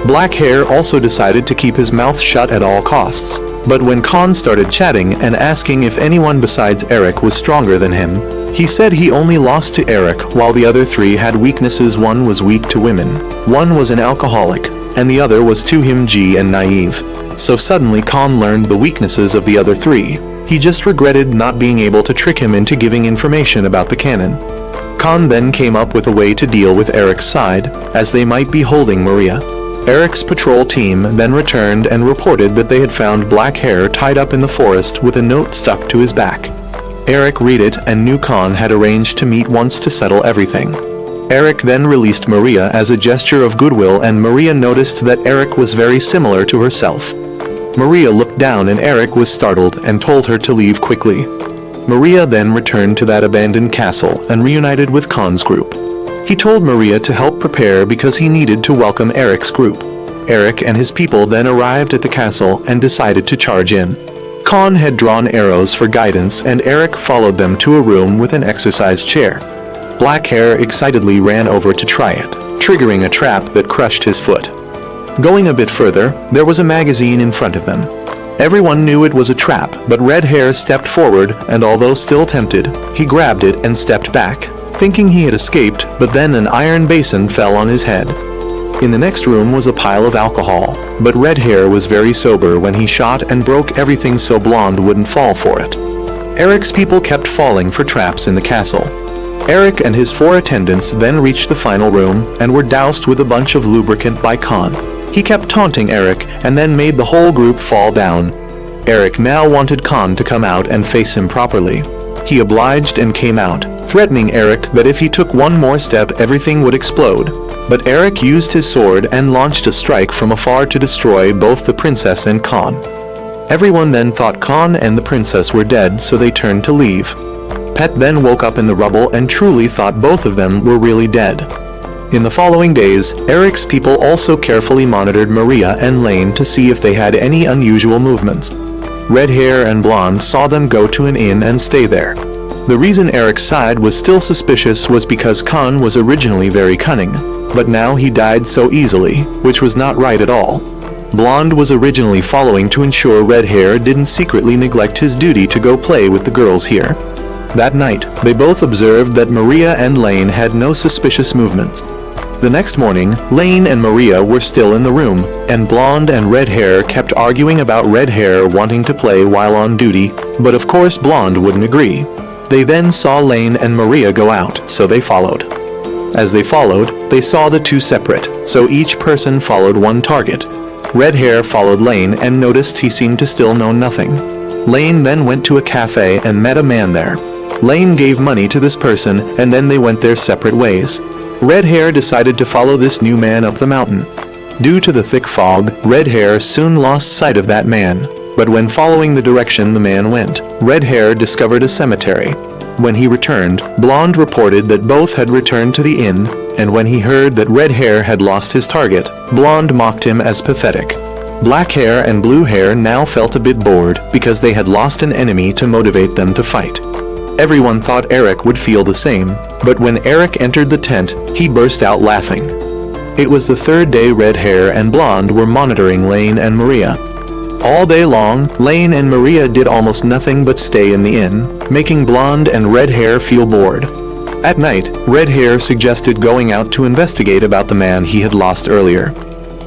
Black Hair also decided to keep his mouth shut at all costs. But when Khan started chatting and asking if anyone besides Eric was stronger than him, he said he only lost to Eric while the other three had weaknesses. One was weak to women, one was an alcoholic, and the other was too himgy and naive. So suddenly Khan learned the weaknesses of the other three. He just regretted not being able to trick him into giving information about the canon. Khan then came up with a way to deal with Eric's side, as they might be holding Maria. Eric's patrol team then returned and reported that they had found Black Hair tied up in the forest with a note stuck to his back. Eric read it and knew Khan had arranged to meet once to settle everything. Eric then released Maria as a gesture of goodwill, and Maria noticed that Eric was very similar to herself. Maria looked down and Eric was startled and told her to leave quickly. Maria then returned to that abandoned castle and reunited with Khan's group. He told Maria to help prepare because he needed to welcome Eric's group. Eric and his people then arrived at the castle and decided to charge in. Khan had drawn arrows for guidance and Eric followed them to a room with an exercise chair. Black Hair excitedly ran over to try it, triggering a trap that crushed his foot. Going a bit further, there was a magazine in front of them. Everyone knew it was a trap, but Red Hair stepped forward and although still tempted, he grabbed it and stepped back, thinking he had escaped, but then an iron basin fell on his head. In the next room was a pile of alcohol, but Red Hair was very sober when he shot and broke everything so Blonde wouldn't fall for it. Eric's people kept falling for traps in the castle. Eric and his 4 attendants then reached the final room and were doused with a bunch of lubricant by Khan. He kept taunting Eric and then made the whole group fall down. Eric now wanted Khan to come out and face him properly. He obliged and came out, threatening Eric that if he took one more step everything would explode. But Eric used his sword and launched a strike from afar to destroy both the princess and Khan. Everyone then thought Khan and the princess were dead, so they turned to leave. Pet then woke up in the rubble and truly thought both of them were really dead. In the following days, Eric's people also carefully monitored Maria and Lane to see if they had any unusual movements. Red Hair and Blonde saw them go to an inn and stay there. The reason Eric's side was still suspicious was because Khan was originally very cunning, but now he died so easily, which was not right at all. Blonde was originally following to ensure Red Hair didn't secretly neglect his duty to go play with the girls here. That night, they both observed that Maria and Lane had no suspicious movements. The next morning, Lane and Maria were still in the room, and Blonde and Red Hair kept arguing about Red Hair wanting to play while on duty, but of course Blonde wouldn't agree. They then saw Lane and Maria go out, so they followed. As they followed, they saw the two separate, so each person followed one target. Red Hair followed Lane and noticed he seemed to still know nothing. Lane then went to a cafe and met a man there. Lane gave money to this person and then they went their separate ways. Red Hair decided to follow this new man up the mountain. Due to the thick fog, Red Hair soon lost sight of that man, but when following the direction the man went, Red Hair discovered a cemetery. When he returned, Blonde reported that both had returned to the inn, and when he heard that Red Hair had lost his target, Blonde mocked him as pathetic. Black Hair and Blue Hair now felt a bit bored because they had lost an enemy to motivate them to fight. Everyone thought Eric would feel the same, but when Eric entered the tent, he burst out laughing. It was the third day Red Hair and Blonde were monitoring Lane and Maria. All day long, Lane and Maria did almost nothing but stay in the inn, making Blonde and Red Hair feel bored. At night, Red Hair suggested going out to investigate about the man he had lost earlier.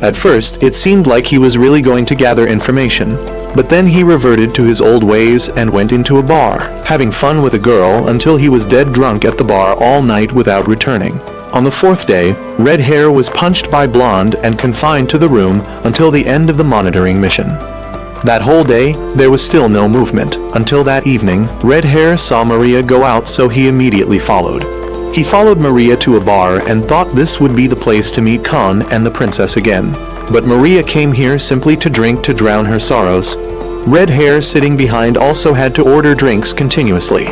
At first, it seemed like he was really going to gather information, but then he reverted to his old ways and went into a bar, having fun with a girl until he was dead drunk at the bar all night without returning. On the 4th day, Red Hair was punched by Blonde and confined to the room until the end of the monitoring mission. That whole day, there was still no movement, until that evening, Red Hair saw Maria go out, so he immediately followed. He followed Maria to a bar and thought this would be the place to meet Khan and the princess again. But Maria came here simply to drink to drown her sorrows. Red Hair sitting behind also had to order drinks continuously.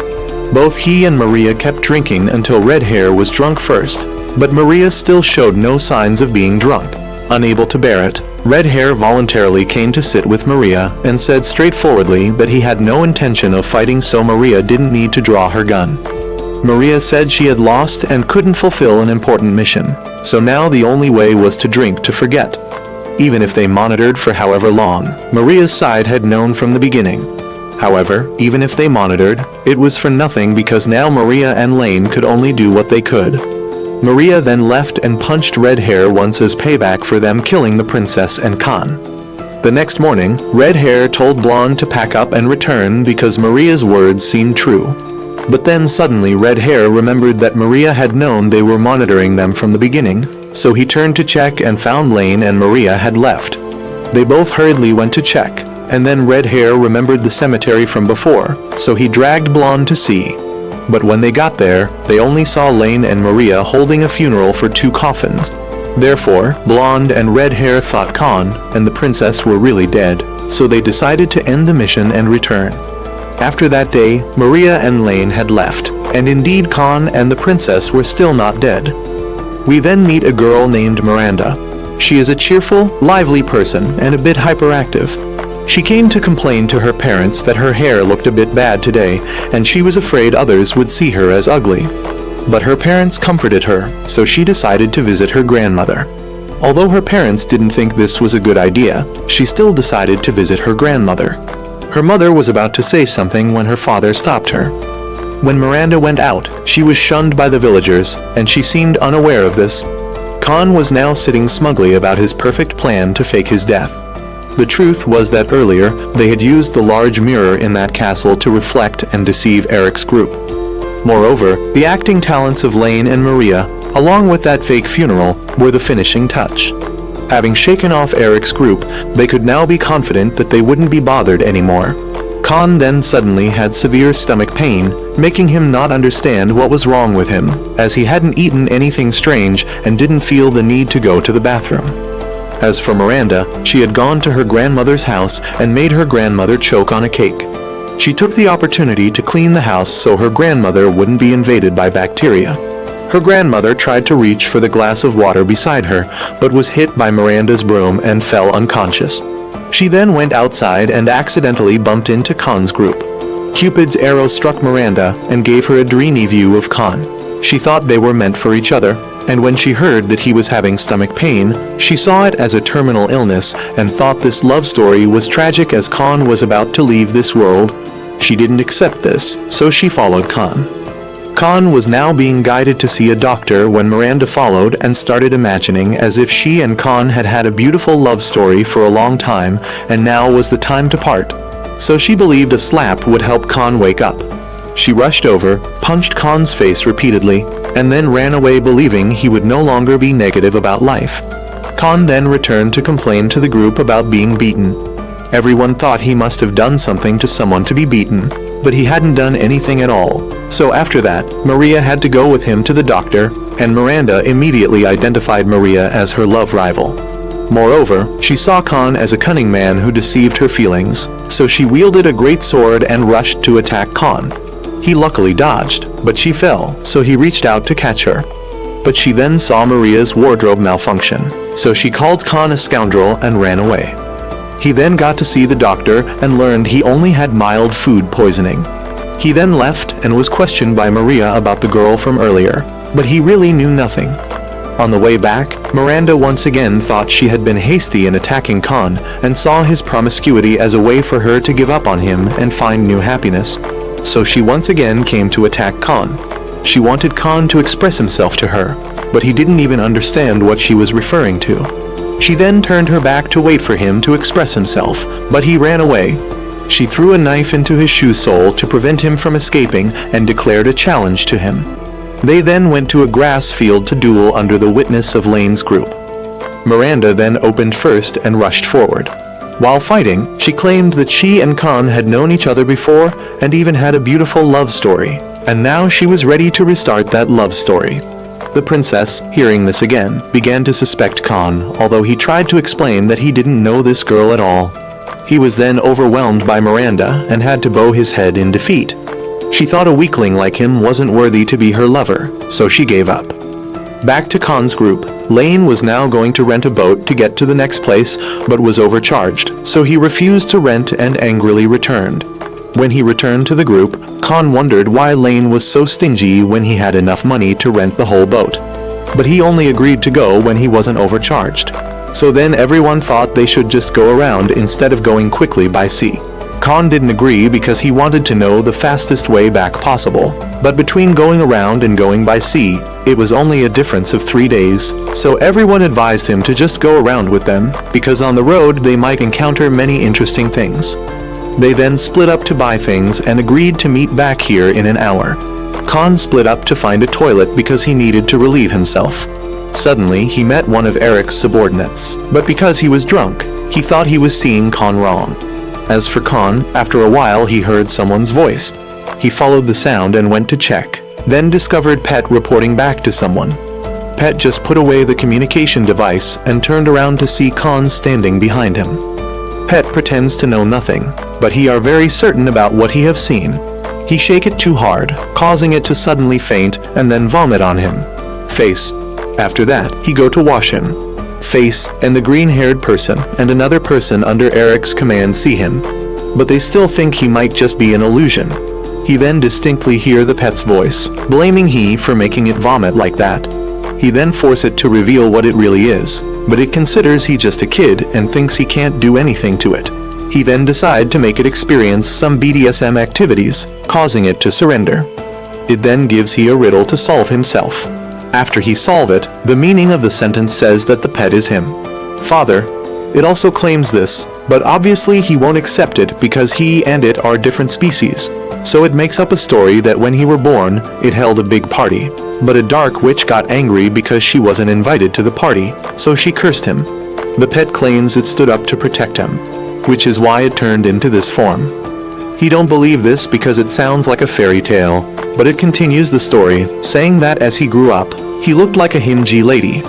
Both he and Maria kept drinking until Red Hair was drunk first, But Maria still showed no signs of being drunk. Unable to bear it, Red Hair voluntarily came to sit with Maria and said straightforwardly that he had no intention of fighting, so Maria didn't need to draw her gun. Maria said she had lost and couldn't fulfill an important mission, so now the only way was to drink to forget. Even if they monitored for however long, Maria's side had known from the beginning. However, even if they monitored, it was for nothing because now Maria and Lane could only do what they could. Maria then left and punched Red Hair once as payback for them killing the princess and Khan. The next morning, Red Hair told Blonde to pack up and return because Maria's words seemed true. But then suddenly Red Hair remembered that Maria had known they were monitoring them from the beginning, so he turned to check and found Lane and Maria had left. They both hurriedly went to check, and then Red Hair remembered the cemetery from before, so he dragged Blonde to see. But when they got there, they only saw Lane and Maria holding a funeral for 2 coffins. Therefore, Blonde and Red Hair thought Khan and the princess were really dead, so they decided to end the mission and return. After that day, Maria and Lane had left, and indeed Khan and the princess were still not dead. We then meet a girl named Miranda. She is a cheerful, lively person and a bit hyperactive. She came to complain to her parents that her hair looked a bit bad today, and she was afraid others would see her as ugly. But her parents comforted her, so she decided to visit her grandmother. Although her parents didn't think this was a good idea, she still decided to visit her grandmother. Her mother was about to say something when her father stopped her. When Miranda went out, she was shunned by the villagers, and she seemed unaware of this. Khan was now sitting smugly about his perfect plan to fake his death. The truth was that earlier, they had used the large mirror in that castle to reflect and deceive Eric's group. Moreover, the acting talents of Lane and Maria, along with that fake funeral, were the finishing touch. Having shaken off Eric's group, they could now be confident that they wouldn't be bothered anymore. Khan then suddenly had severe stomach pain, making him not understand what was wrong with him, as he hadn't eaten anything strange and didn't feel the need to go to the bathroom. As for Miranda, she had gone to her grandmother's house and made her grandmother choke on a cake. She took the opportunity to clean the house so her grandmother wouldn't be invaded by bacteria. Her grandmother tried to reach for the glass of water beside her, but was hit by Miranda's broom and fell unconscious. She then went outside and accidentally bumped into Khan's group. Cupid's arrow struck Miranda and gave her a dreamy view of Khan. She thought they were meant for each other, and when she heard that he was having stomach pain, she saw it as a terminal illness and thought this love story was tragic as Khan was about to leave this world. She didn't accept this, so she followed Khan. Khan was now being guided to see a doctor when Miranda followed and started imagining as if she and Khan had had a beautiful love story for a long time and now was the time to part. So she believed a slap would help Khan wake up. She rushed over, punched Khan's face repeatedly, and then ran away believing he would no longer be negative about life. Khan then returned to complain to the group about being beaten. Everyone thought he must have done something to someone to be beaten, but he hadn't done anything at all. So after that, Maria had to go with him to the doctor, and Miranda immediately identified Maria as her love rival. Moreover, she saw Khan as a cunning man who deceived her feelings, so she wielded a great sword and rushed to attack Khan. He luckily dodged, but she fell, so he reached out to catch her. But she then saw Maria's wardrobe malfunction, so she called Khan a scoundrel and ran away. He then got to see the doctor and learned he only had mild food poisoning. He then left and was questioned by Maria about the girl from earlier, but he really knew nothing. On the way back, Miranda once again thought she had been hasty in attacking Khan and saw his promiscuity as a way for her to give up on him and find new happiness. So she once again came to attack Khan. She wanted Khan to express himself to her, but he didn't even understand what she was referring to. She then turned her back to wait for him to express himself, but he ran away. She threw a knife into his shoe sole to prevent him from escaping and declared a challenge to him. They then went to a grass field to duel under the witness of Lane's group. Miranda then opened first and rushed forward. While fighting, she claimed that she and Khan had known each other before and even had a beautiful love story, and now she was ready to restart that love story. The princess, hearing this again, began to suspect Khan, although he tried to explain that he didn't know this girl at all. He was then overwhelmed by Miranda and had to bow his head in defeat. She thought a weakling like him wasn't worthy to be her lover, so she gave up. Back to Khan's group, Lane was now going to rent a boat to get to the next place, but was overcharged, so he refused to rent and angrily returned. When he returned to the group, Khan wondered why Lane was so stingy when he had enough money to rent the whole boat. But he only agreed to go when he wasn't overcharged. So then everyone thought they should just go around instead of going quickly by sea. Khan didn't agree because he wanted to know the fastest way back possible, but between going around and going by sea, it was only a difference of 3 days, so everyone advised him to just go around with them, because on the road they might encounter many interesting things. They then split up to buy things and agreed to meet back here in an hour. Khan split up to find a toilet because he needed to relieve himself. Suddenly, he met one of Eric's subordinates, but because he was drunk, he thought he was seeing Khan wrong. As for Khan, after a while he heard someone's voice. He followed the sound and went to check, then discovered Pet reporting back to someone. Pet just put away the communication device and turned around to see Khan standing behind him. Pet pretends to know nothing, but he are very certain about what he have seen. He shake it too hard, causing it to suddenly faint and then vomit on him. Face. After that, he go to wash him. Face and the green-haired person and another person under Eric's command see him, but they still think he might just be an illusion. He then distinctly hear the pet's voice, blaming he for making it vomit like that. He then force it to reveal what it really is, but it considers he just a kid and thinks he can't do anything to it. He then decide to make it experience some BDSM activities, causing it to surrender. It then gives he a riddle to solve himself. After he solve it, the meaning of the sentence says that the pet is him. Father. It also claims this, but obviously he won't accept it because he and it are different species. So it makes up a story that when he were born, it held a big party. But a dark witch got angry because she wasn't invited to the party, so she cursed him. The pet claims it stood up to protect him, which is why it turned into this form. He don't believe this because it sounds like a fairy tale, but it continues the story, saying that as he grew up, he looked like a hingy lady.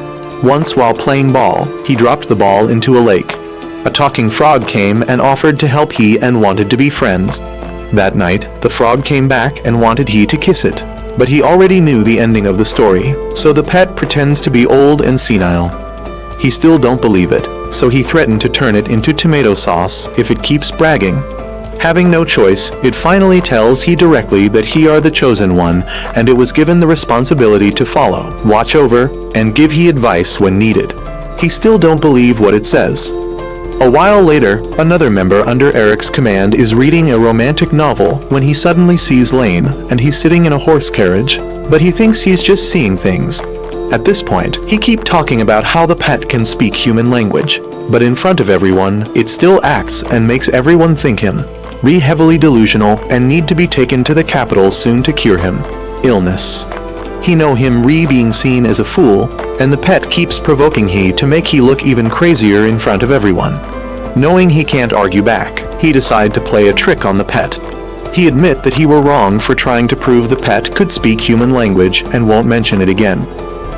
Once while playing ball, he dropped the ball into a lake. A talking frog came and offered to help he and wanted to be friends. That night, the frog came back and wanted he to kiss it, but he already knew the ending of the story, so the pet pretends to be old and senile. He still don't believe it, so he threatened to turn it into tomato sauce if it keeps bragging. Having no choice, it finally tells he directly that he are the chosen one, and it was given the responsibility to follow, watch over, and give he advice when needed. He still don't believe what it says. A while later, another member under Eric's command is reading a romantic novel when he suddenly sees Lane, and he's sitting in a horse carriage, but he thinks he's just seeing things. At this point, he keep talking about how the pet can speak human language, but in front of everyone, it still acts and makes everyone think him heavily delusional and need to be taken to the capital soon to cure him. Illness. He know him being seen as a fool, and the pet keeps provoking he to make he look even crazier in front of everyone. Knowing he can't argue back, he decide to play a trick on the pet. He admit that he were wrong for trying to prove the pet could speak human language and won't mention it again.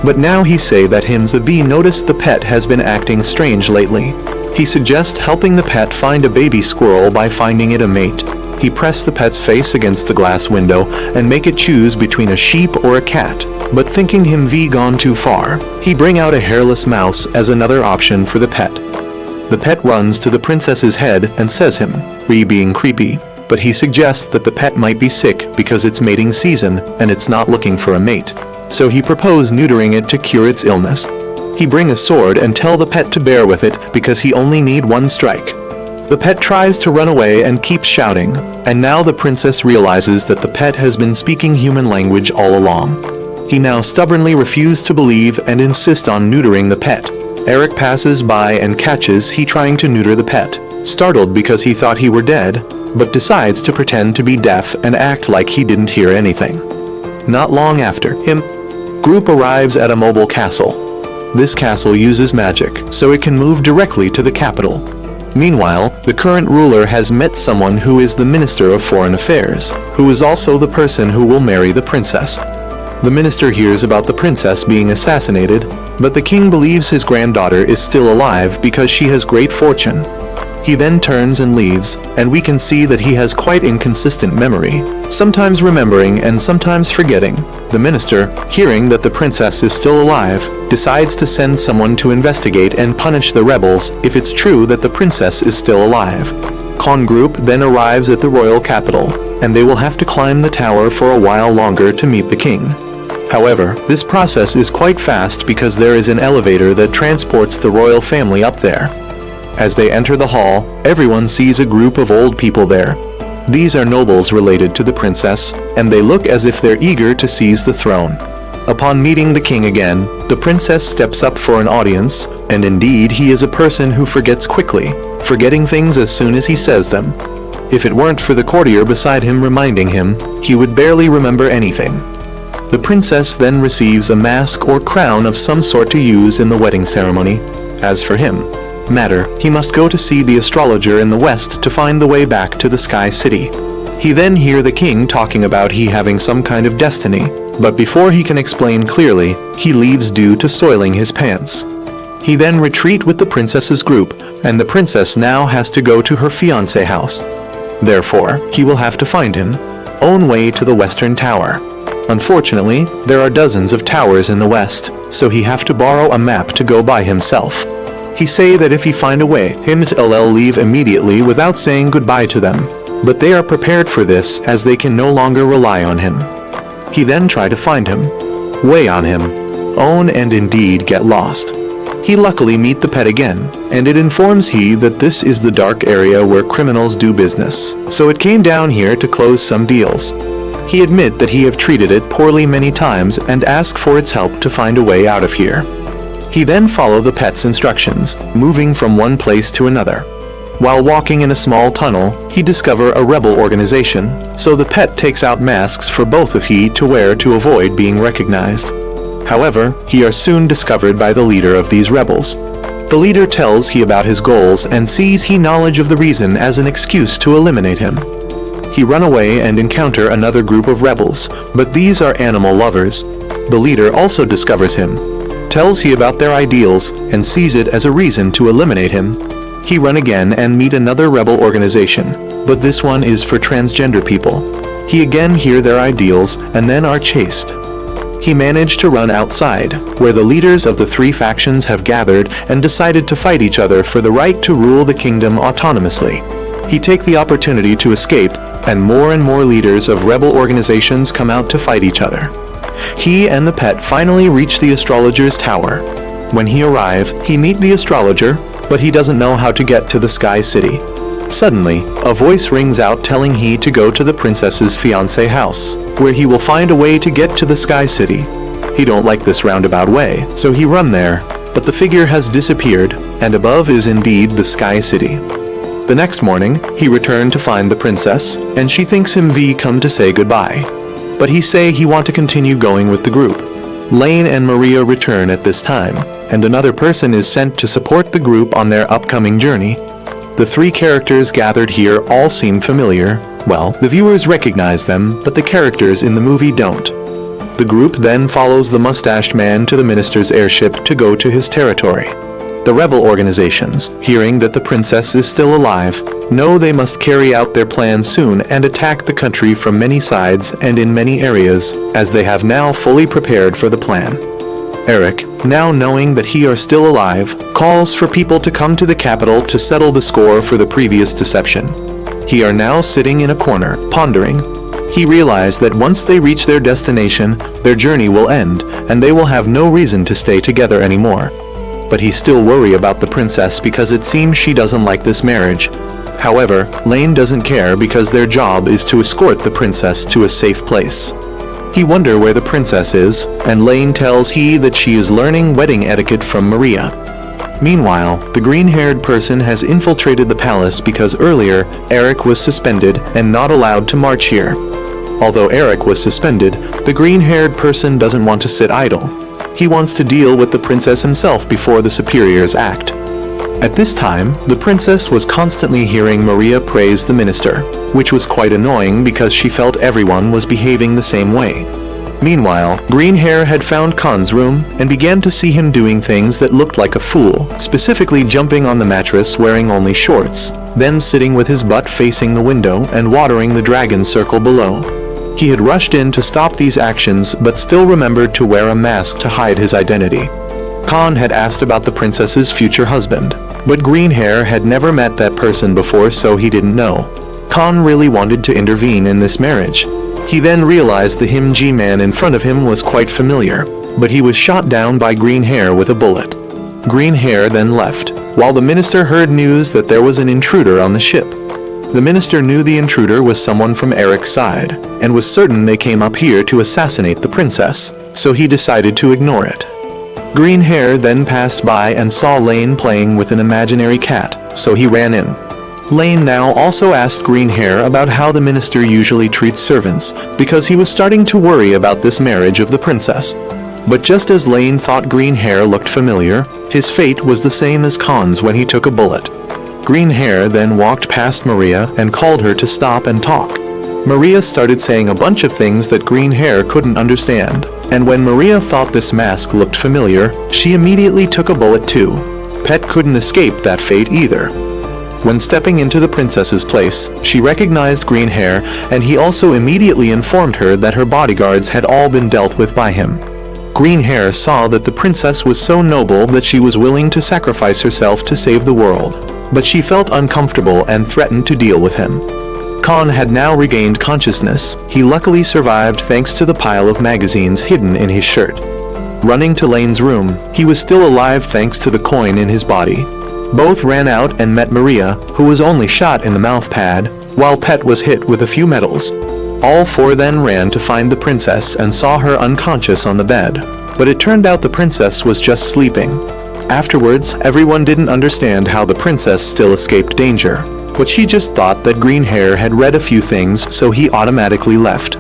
But now he say that him's a bee noticed the pet has been acting strange lately. He suggests helping the pet find a baby squirrel by finding it a mate. He press the pet's face against the glass window and make it choose between a sheep or a cat, but thinking him gone too far, he bring out a hairless mouse as another option for the pet. The pet runs to the princess's head and says him, being creepy, but he suggests that the pet might be sick because it's mating season and it's not looking for a mate. So he propose neutering it to cure its illness. He bring a sword and tell the pet to bear with it because he only need one strike. The pet tries to run away and keeps shouting, and now the princess realizes that the pet has been speaking human language all along. He now stubbornly refuses to believe and insists on neutering the pet. Eric passes by and catches he trying to neuter the pet, startled because he thought he were dead, but decides to pretend to be deaf and act like he didn't hear anything. Not long after, group arrives at a mobile castle. This castle uses magic, so it can move directly to the capital. Meanwhile, the current ruler has met someone who is the Minister of Foreign Affairs, who is also the person who will marry the princess. The minister hears about the princess being assassinated, but the king believes his granddaughter is still alive because she has great fortune. He then turns and leaves, and we can see that he has quite inconsistent memory, sometimes remembering and sometimes forgetting. The minister, hearing that the princess is still alive, decides to send someone to investigate and punish the rebels if it's true that the princess is still alive. Khan group then arrives at the royal capital, and they will have to climb the tower for a while longer to meet the king. However, this process is quite fast because there is an elevator that transports the royal family up there. As they enter the hall, everyone sees a group of old people there. These are nobles related to the princess, and they look as if they're eager to seize the throne. Upon meeting the king again, the princess steps up for an audience, and indeed he is a person who forgets quickly, forgetting things as soon as he says them. If it weren't for the courtier beside him reminding him, he would barely remember anything. The princess then receives a mask or crown of some sort to use in the wedding ceremony. As for him, he must go to see the astrologer in the west to find the way back to the Sky City. He then hear the king talking about he having some kind of destiny, but before he can explain clearly, he leaves due to soiling his pants. He then retreat with the princess's group, and the princess now has to go to her fiancé house. Therefore, he will have to find him, own way to the western tower. Unfortunately, there are dozens of towers in the west, so he have to borrow a map to go by himself. He say that if he find a way, he'll leave immediately without saying goodbye to them, but they are prepared for this as they can no longer rely on him. He then try to find him, way on him, own and indeed get lost. He luckily meet the pet again, and it informs he that this is the dark area where criminals do business, so it came down here to close some deals. He admit that he have treated it poorly many times and ask for its help to find a way out of here. He then follow the pet's instructions, moving from one place to another. While walking in a small tunnel, he discover a rebel organization, so the pet takes out masks for both of he to wear to avoid being recognized. However, he are soon discovered by the leader of these rebels. The leader tells he about his goals and sees he knowledge of the reason as an excuse to eliminate him. He run away and encounter another group of rebels, but these are animal lovers. The leader also discovers him, tells he about their ideals, and sees it as a reason to eliminate him. He run again and meet another rebel organization, but this one is for transgender people. He again hear their ideals and then are chased. He managed to run outside, where the leaders of the three factions have gathered and decided to fight each other for the right to rule the kingdom autonomously. He take the opportunity to escape, and more leaders of rebel organizations come out to fight each other. He and the pet finally reach the astrologer's tower. When he arrive, he meet the astrologer, but he doesn't know how to get to the Sky City. Suddenly, a voice rings out telling he to go to the princess's fiancé house, where he will find a way to get to the Sky City. He don't like this roundabout way, so he run there, but the figure has disappeared, and above is indeed the Sky City. The next morning, he returned to find the princess, and she thinks him come to say goodbye. But he say he want to continue going with the group. Lane and Maria return at this time, and another person is sent to support the group on their upcoming journey. The three characters gathered here all seem familiar. Well, the viewers recognize them, but the characters in the movie don't. The group then follows the mustached man to the minister's airship to go to his territory. The rebel organizations, hearing that the princess is still alive, know they must carry out their plan soon and attack the country from many sides and in many areas, as they have now fully prepared for the plan. Eric, now knowing that he are still alive, calls for people to come to the capital to settle the score for the previous deception. He are now sitting in a corner, pondering. He realized that once they reach their destination, their journey will end, and they will have no reason to stay together anymore. But he still worry about the princess because it seems she doesn't like this marriage. However, Lane doesn't care because their job is to escort the princess to a safe place. He wonder where the princess is, and Lane tells he that she is learning wedding etiquette from Maria. Meanwhile, the green-haired person has infiltrated the palace because earlier, Eric was suspended and not allowed to march here. Although Eric was suspended, the green-haired person doesn't want to sit idle. He wants to deal with the princess himself before the superiors act. At this time, the princess was constantly hearing Maria praise the minister, which was quite annoying because she felt everyone was behaving the same way. Meanwhile, Green Hair had found Khan's room and began to see him doing things that looked like a fool, specifically jumping on the mattress wearing only shorts, then sitting with his butt facing the window and watering the dragon circle below. He had rushed in to stop these actions but still remembered to wear a mask to hide his identity. Khan had asked about the princess's future husband, but Green Hair had never met that person before, so he didn't know. Khan really wanted to intervene in this marriage. He then realized the Him-Ji man in front of him was quite familiar, but he was shot down by Green Hair with a bullet. Green Hair then left, while the minister heard news that there was an intruder on the ship. The minister knew the intruder was someone from Eric's side, and was certain they came up here to assassinate the princess, so he decided to ignore it. Green Hair then passed by and saw Lane playing with an imaginary cat, so he ran in. Lane now also asked Green Hair about how the minister usually treats servants, because he was starting to worry about this marriage of the princess. But just as Lane thought Green Hair looked familiar, his fate was the same as Khan's when he took a bullet. Green Hair then walked past Maria and called her to stop and talk. Maria started saying a bunch of things that Green Hair couldn't understand, and when Maria thought this mask looked familiar, she immediately took a bullet too. Pet couldn't escape that fate either. When stepping into the princess's place, she recognized Green Hair, and he also immediately informed her that her bodyguards had all been dealt with by him. Green Hair saw that the princess was so noble that she was willing to sacrifice herself to save the world, but she felt uncomfortable and threatened to deal with him. Khan had now regained consciousness. He luckily survived thanks to the pile of magazines hidden in his shirt. Running to Lane's room, he was still alive thanks to the coin in his body. Both ran out and met Maria, who was only shot in the mouth pad, while Pet was hit with a few medals. All four then ran to find the princess and saw her unconscious on the bed, but it turned out the princess was just sleeping. Afterwards, everyone didn't understand how the princess still escaped danger, but she just thought that Green Hair had read a few things, so he automatically left.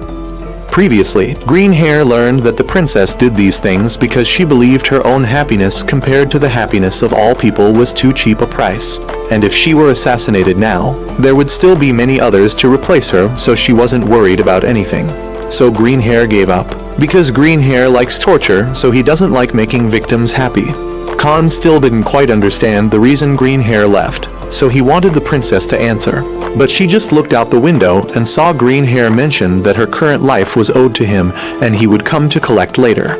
Previously, Green Hair learned that the princess did these things because she believed her own happiness compared to the happiness of all people was too cheap a price, and if she were assassinated now, there would still be many others to replace her, so she wasn't worried about anything. So Green Hair gave up. Because Green Hair likes torture, so he doesn't like making victims happy. Khan still didn't quite understand the reason Green Hair left, so he wanted the princess to answer. But she just looked out the window and saw Green Hair mention that her current life was owed to him and he would come to collect later.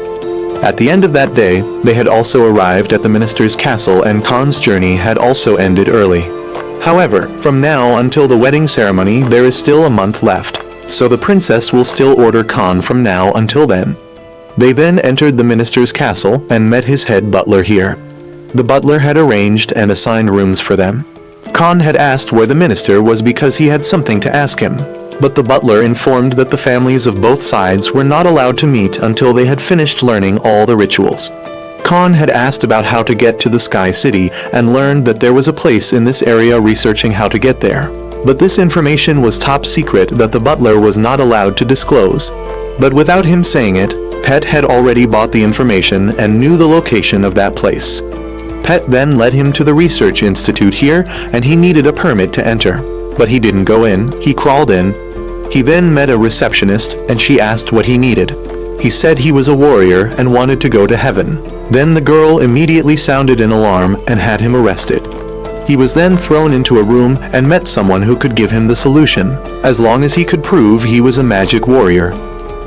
At the end of that day, they had also arrived at the minister's castle and Khan's journey had also ended early. However, from now until the wedding ceremony there is still a month left, so the princess will still order Khan from now until then. They then entered the minister's castle and met his head butler here. The butler had arranged and assigned rooms for them. Khan had asked where the minister was because he had something to ask him, but the butler informed that the families of both sides were not allowed to meet until they had finished learning all the rituals. Khan had asked about how to get to the Sky City and learned that there was a place in this area researching how to get there, but this information was top secret that the butler was not allowed to disclose. But without him saying it, Pet had already bought the information and knew the location of that place. Pet then led him to the research institute here, and he needed a permit to enter. But he didn't go in, he crawled in. He then met a receptionist, and she asked what he needed. He said he was a warrior and wanted to go to heaven. Then the girl immediately sounded an alarm and had him arrested. He was then thrown into a room and met someone who could give him the solution, as long as he could prove he was a magic warrior.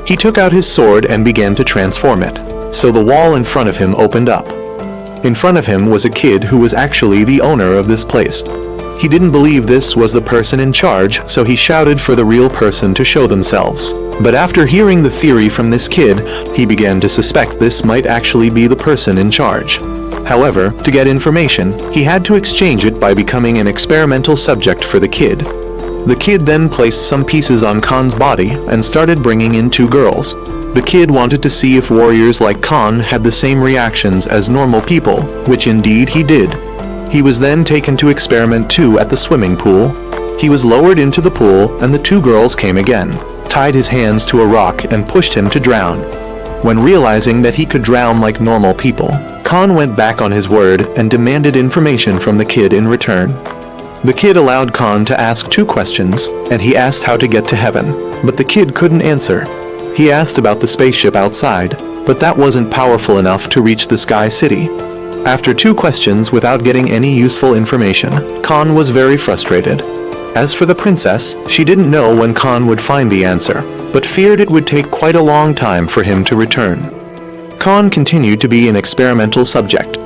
He took out his sword and began to transform it, so the wall in front of him opened up. In front of him was a kid who was actually the owner of this place. He didn't believe this was the person in charge, so he shouted for the real person to show themselves. But after hearing the theory from this kid, he began to suspect this might actually be the person in charge. However, to get information, he had to exchange it by becoming an experimental subject for the kid. The kid then placed some pieces on Khan's body and started bringing in two girls. The kid wanted to see if warriors like Khan had the same reactions as normal people, which indeed he did. He was then taken to experiment 2 at the swimming pool. He was lowered into the pool and the two girls came again, tied his hands to a rock and pushed him to drown. When realizing that he could drown like normal people, Khan went back on his word and demanded information from the kid in return. The kid allowed Khan to ask 2 questions, and he asked how to get to heaven, but the kid couldn't answer. He asked about the spaceship outside, but that wasn't powerful enough to reach the Sky City. After 2 questions without getting any useful information, Khan was very frustrated. As for the princess, she didn't know when Khan would find the answer, but feared it would take quite a long time for him to return. Khan continued to be an experimental subject.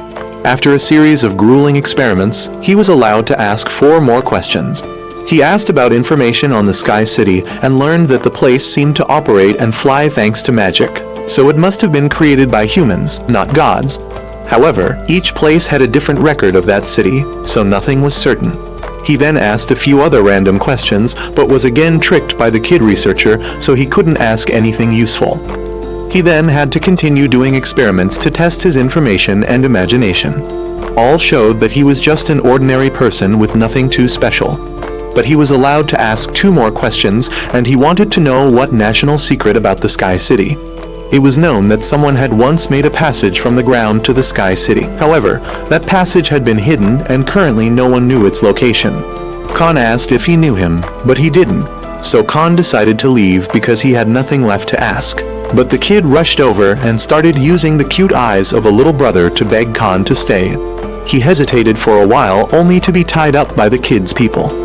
After a series of grueling experiments, he was allowed to ask 4 more questions. He asked about information on the Sky City and learned that the place seemed to operate and fly thanks to magic, so it must have been created by humans, not gods. However, each place had a different record of that city, so nothing was certain. He then asked a few other random questions, but was again tricked by the kid researcher, so he couldn't ask anything useful. He then had to continue doing experiments to test his information and imagination. All showed that he was just an ordinary person with nothing too special. But he was allowed to ask 2 more questions, and he wanted to know what national secret about the Sky City. It was known that someone had once made a passage from the ground to the Sky City. However, that passage had been hidden, and currently no one knew its location. Khan asked if he knew him, but he didn't, so Khan decided to leave because he had nothing left to ask. But the kid rushed over and started using the cute eyes of a little brother to beg Khan to stay. He hesitated for a while, only to be tied up by the kid's people.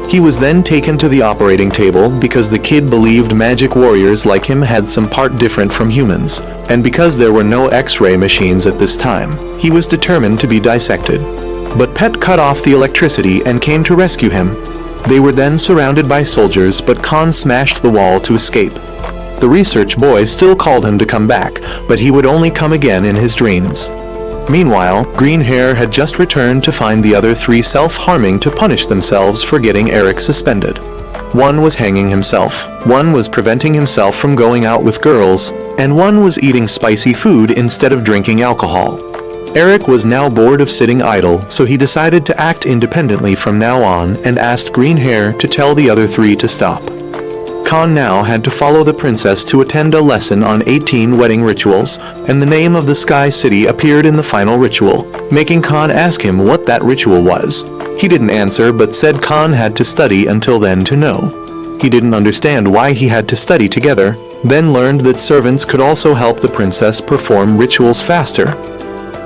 He was then taken to the operating table because the kid believed magic warriors like him had some part different from humans, and because there were no X-ray machines at this time, he was determined to be dissected. But Pet cut off the electricity and came to rescue him. They were then surrounded by soldiers, but Khan smashed the wall to escape. The research boy still called him to come back, but he would only come again in his dreams. Meanwhile, Green Hair had just returned to find the other 3 self-harming to punish themselves for getting Eric suspended. One was hanging himself, one was preventing himself from going out with girls, and one was eating spicy food instead of drinking alcohol. Eric was now bored of sitting idle, so he decided to act independently from now on and asked Green Hair to tell the other 3 to stop. Khan now had to follow the princess to attend a lesson on 18 wedding rituals, and the name of the Sky City appeared in the final ritual, making Khan ask him what that ritual was. He didn't answer but said Khan had to study until then to know. He didn't understand why he had to study together, then learned that servants could also help the princess perform rituals faster.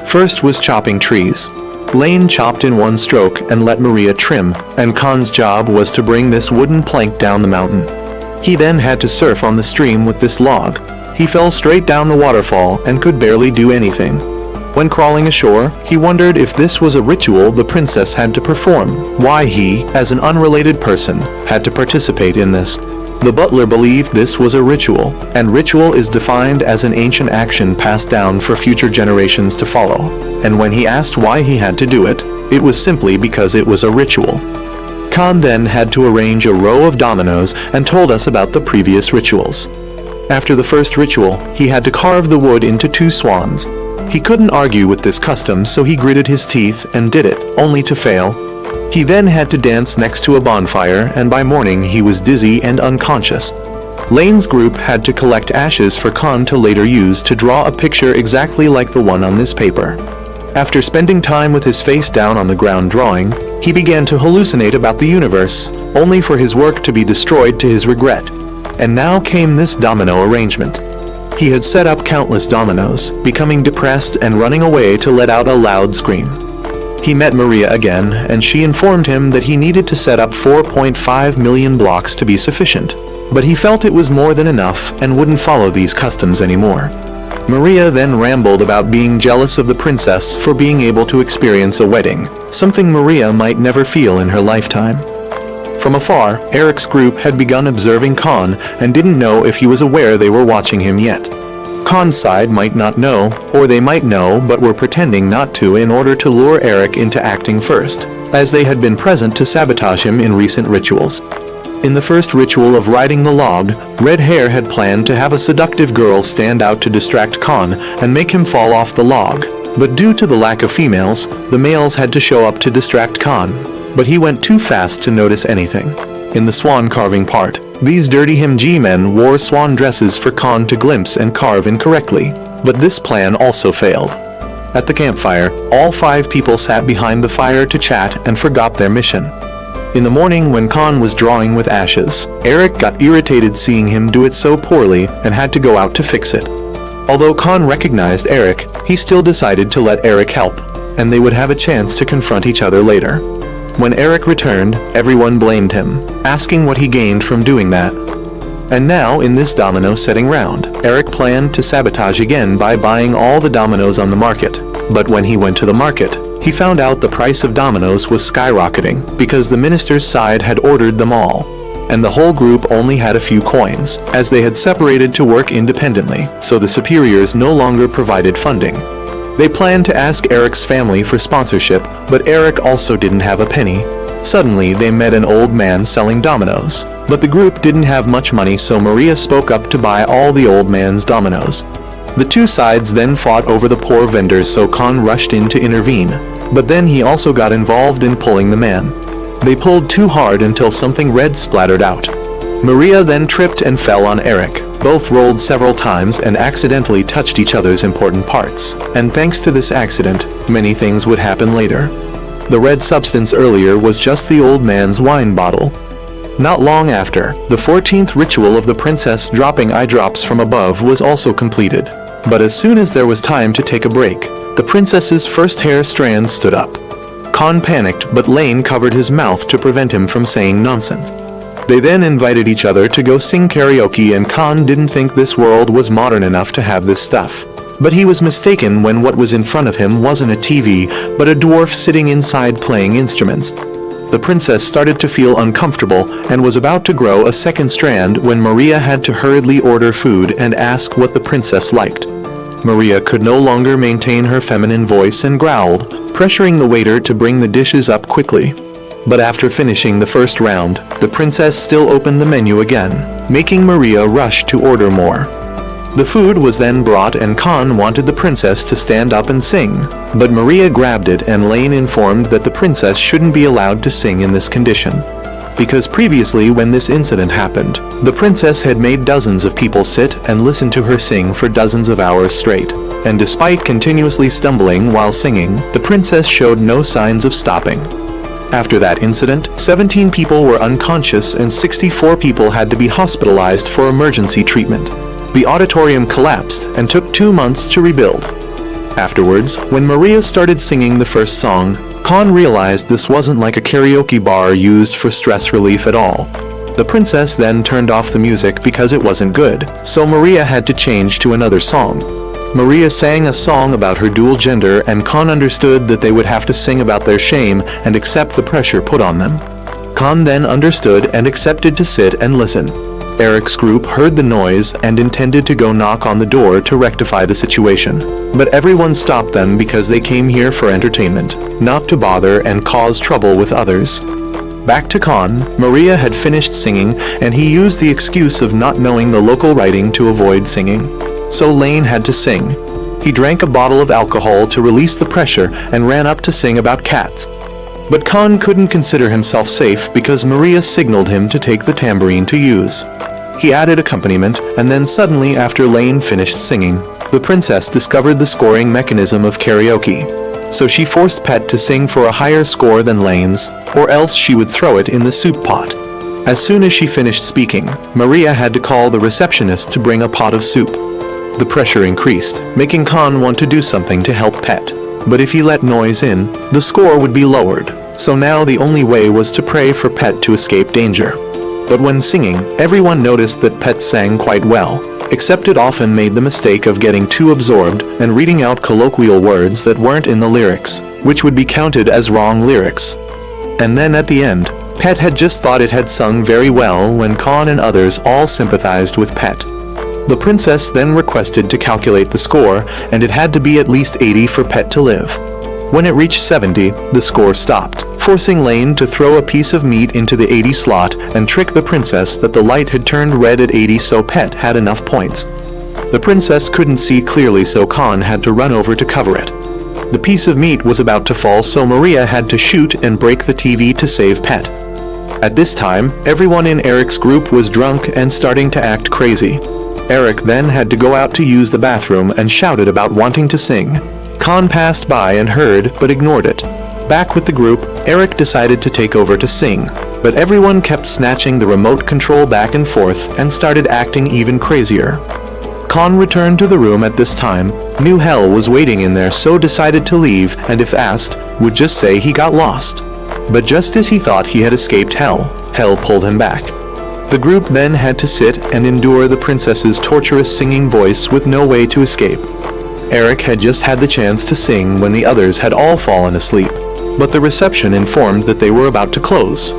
First was chopping trees. Lane chopped in one stroke and let Maria trim, and Khan's job was to bring this wooden plank down the mountain. He then had to surf on the stream with this log. He fell straight down the waterfall and could barely do anything. When crawling ashore, he wondered if this was a ritual the princess had to perform, why he, as an unrelated person, had to participate in this. The butler believed this was a ritual, and ritual is defined as an ancient action passed down for future generations to follow. And when he asked why he had to do it, it was simply because it was a ritual. Khan then had to arrange a row of dominoes and told us about the previous rituals. After the first ritual, he had to carve the wood into 2 swans. He couldn't argue with this custom, so he gritted his teeth and did it, only to fail. He then had to dance next to a bonfire, and by morning he was dizzy and unconscious. Lane's group had to collect ashes for Khan to later use to draw a picture exactly like the one on this paper. After spending time with his face down on the ground drawing, he began to hallucinate about the universe, only for his work to be destroyed to his regret. And now came this domino arrangement. He had set up countless dominoes, becoming depressed and running away to let out a loud scream. He met Maria again, and she informed him that he needed to set up 4.5 million blocks to be sufficient. But he felt it was more than enough and wouldn't follow these customs anymore. Maria then rambled about being jealous of the princess for being able to experience a wedding, something Maria might never feel in her lifetime. From afar, Eric's group had begun observing Khan and didn't know if he was aware they were watching him yet. Khan's side might not know, or they might know but were pretending not to in order to lure Eric into acting first, as they had been present to sabotage him in recent rituals. In the first ritual of riding the log, Red Hair had planned to have a seductive girl stand out to distract Khan and make him fall off the log, but due to the lack of females, the males had to show up to distract Khan, but he went too fast to notice anything. In the swan carving part, these dirty Himji men wore swan dresses for Khan to glimpse and carve incorrectly, but this plan also failed. At the campfire, all 5 people sat behind the fire to chat and forgot their mission. In the morning when Khan was drawing with ashes, Eric got irritated seeing him do it so poorly and had to go out to fix it. Although Khan recognized Eric, he still decided to let Eric help, and they would have a chance to confront each other later. When Eric returned, everyone blamed him, asking what he gained from doing that. And now, in this domino setting round, Eric planned to sabotage again by buying all the dominoes on the market. But when he went to the market, he found out the price of dominoes was skyrocketing because the minister's side had ordered them all, and the whole group only had a few coins, as they had separated to work independently, so the superiors no longer provided funding. They planned to ask Eric's family for sponsorship, but Eric also didn't have a penny. Suddenly, they met an old man selling dominoes, but the group didn't have much money, so Maria spoke up to buy all the old man's dominoes. The two sides then fought over the poor vendors, so Khan rushed in to intervene, but then he also got involved in pulling the man. They pulled too hard until something red splattered out. Maria then tripped and fell on Eric. Both rolled several times and accidentally touched each other's important parts, and thanks to this accident, many things would happen later. The red substance earlier was just the old man's wine bottle. Not long after, the 14th ritual of the princess dropping eye drops from above was also completed. But as soon as there was time to take a break, the princess's first hair strand stood up. Khan panicked, but Lane covered his mouth to prevent him from saying nonsense. They then invited each other to go sing karaoke, and Khan didn't think this world was modern enough to have this stuff. But he was mistaken when what was in front of him wasn't a TV, but a dwarf sitting inside playing instruments. The princess started to feel uncomfortable and was about to grow a second strand when Maria had to hurriedly order food and ask what the princess liked. Maria could no longer maintain her feminine voice and growled, pressuring the waiter to bring the dishes up quickly. But after finishing the first round, the princess still opened the menu again, making Maria rush to order more. The food was then brought and Khan wanted the princess to stand up and sing, but Maria grabbed it and Lane informed that the princess shouldn't be allowed to sing in this condition. Because previously when this incident happened, the princess had made dozens of people sit and listen to her sing for dozens of hours straight, and despite continuously stumbling while singing, the princess showed no signs of stopping. After that incident, 17 people were unconscious and 64 people had to be hospitalized for emergency treatment. The auditorium collapsed and took 2 months to rebuild. Afterwards, when Maria started singing the first song, Khan realized this wasn't like a karaoke bar used for stress relief at all. The princess then turned off the music because it wasn't good, so Maria had to change to another song. Maria sang a song about her dual gender, and Khan understood that they would have to sing about their shame and accept the pressure put on them. Khan then understood and accepted to sit and listen. Eric's group heard the noise and intended to go knock on the door to rectify the situation, but everyone stopped them because they came here for entertainment, not to bother and cause trouble with others. Back to Khan, Maria had finished singing and he used the excuse of not knowing the local writing to avoid singing. So Lane had to sing. He drank a bottle of alcohol to release the pressure and ran up to sing about cats. But Khan couldn't consider himself safe because Maria signaled him to take the tambourine to use. He added accompaniment, and then suddenly after Lane finished singing, the princess discovered the scoring mechanism of karaoke. So she forced Pet to sing for a higher score than Lane's, or else she would throw it in the soup pot. As soon as she finished speaking, Maria had to call the receptionist to bring a pot of soup. The pressure increased, making Khan want to do something to help Pet. But if he let noise in, the score would be lowered, so now the only way was to pray for Pet to escape danger. But when singing, everyone noticed that Pet sang quite well, except it often made the mistake of getting too absorbed and reading out colloquial words that weren't in the lyrics, which would be counted as wrong lyrics. And then at the end, Pet had just thought it had sung very well when Khan and others all sympathized with Pet. The princess then requested to calculate the score, and it had to be at least 80 for Pet to live. When it reached 70, the score stopped, forcing Lane to throw a piece of meat into the 80 slot and trick the princess that the light had turned red at 80 so Pet had enough points. The princess couldn't see clearly, so Khan had to run over to cover it. The piece of meat was about to fall, so Maria had to shoot and break the TV to save Pet. At this time, everyone in Eric's group was drunk and starting to act crazy. Eric then had to go out to use the bathroom and shouted about wanting to sing. Khan passed by and heard, but ignored it. Back with the group, Eric decided to take over to sing, but everyone kept snatching the remote control back and forth and started acting even crazier. Khan returned to the room at this time, knew hell was waiting in there, so decided to leave, and if asked, would just say he got lost. But just as he thought he had escaped hell pulled him back. The group then had to sit and endure the princess's torturous singing voice with no way to escape. Eric had just had the chance to sing when the others had all fallen asleep, but the reception informed that they were about to close.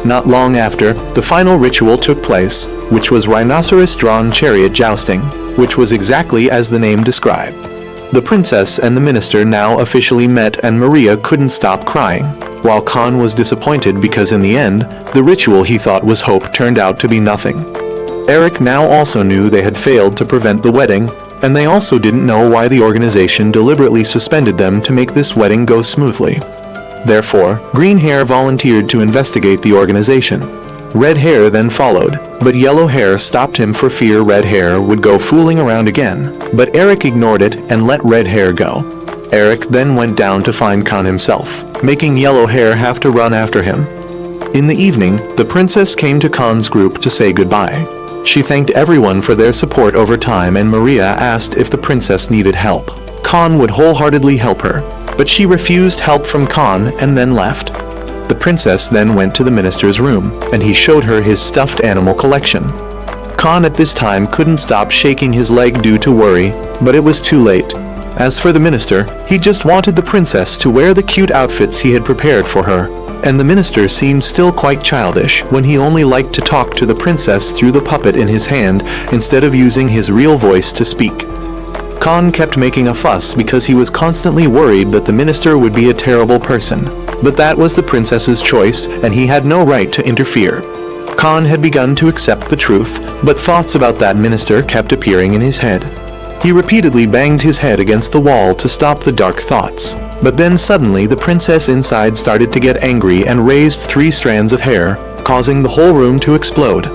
Not long after, the final ritual took place, which was rhinoceros-drawn chariot jousting, which was exactly as the name described. The princess and the minister now officially met, and Maria couldn't stop crying, while Khan was disappointed because in the end, the ritual he thought was hope turned out to be nothing. Eric now also knew they had failed to prevent the wedding, and they also didn't know why the organization deliberately suspended them to make this wedding go smoothly. Therefore, Green Hair volunteered to investigate the organization. Red Hair then followed, but Yellow Hair stopped him for fear Red Hair would go fooling around again, but Eric ignored it and let Red Hair go. Eric then went down to find Khan himself, making Yellow Hair have to run after him. In the evening, the princess came to Khan's group to say goodbye. She thanked everyone for their support over time, and Maria asked if the princess needed help. Khan would wholeheartedly help her, but she refused help from Khan and then left. The princess then went to the minister's room, and he showed her his stuffed animal collection. Khan at this time couldn't stop shaking his leg due to worry, but it was too late. As for the minister, he just wanted the princess to wear the cute outfits he had prepared for her, and the minister seemed still quite childish when he only liked to talk to the princess through the puppet in his hand instead of using his real voice to speak. Khan kept making a fuss because he was constantly worried that the minister would be a terrible person, but that was the princess's choice and he had no right to interfere. Khan had begun to accept the truth, but thoughts about that minister kept appearing in his head. He repeatedly banged his head against the wall to stop the dark thoughts, but then suddenly the princess inside started to get angry and raised 3 strands of hair, causing the whole room to explode.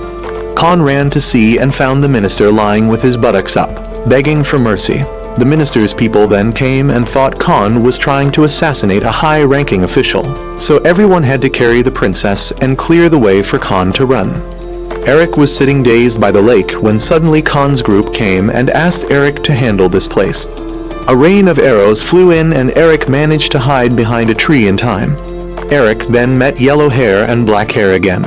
Khan ran to see and found the minister lying with his buttocks up, begging for mercy. The minister's people then came and thought Khan was trying to assassinate a high-ranking official, so everyone had to carry the princess and clear the way for Khan to run. Eric was sitting dazed by the lake when suddenly Khan's group came and asked Eric to handle this place. A rain of arrows flew in and Eric managed to hide behind a tree in time. Eric then met Yellow Hair and Black Hair again.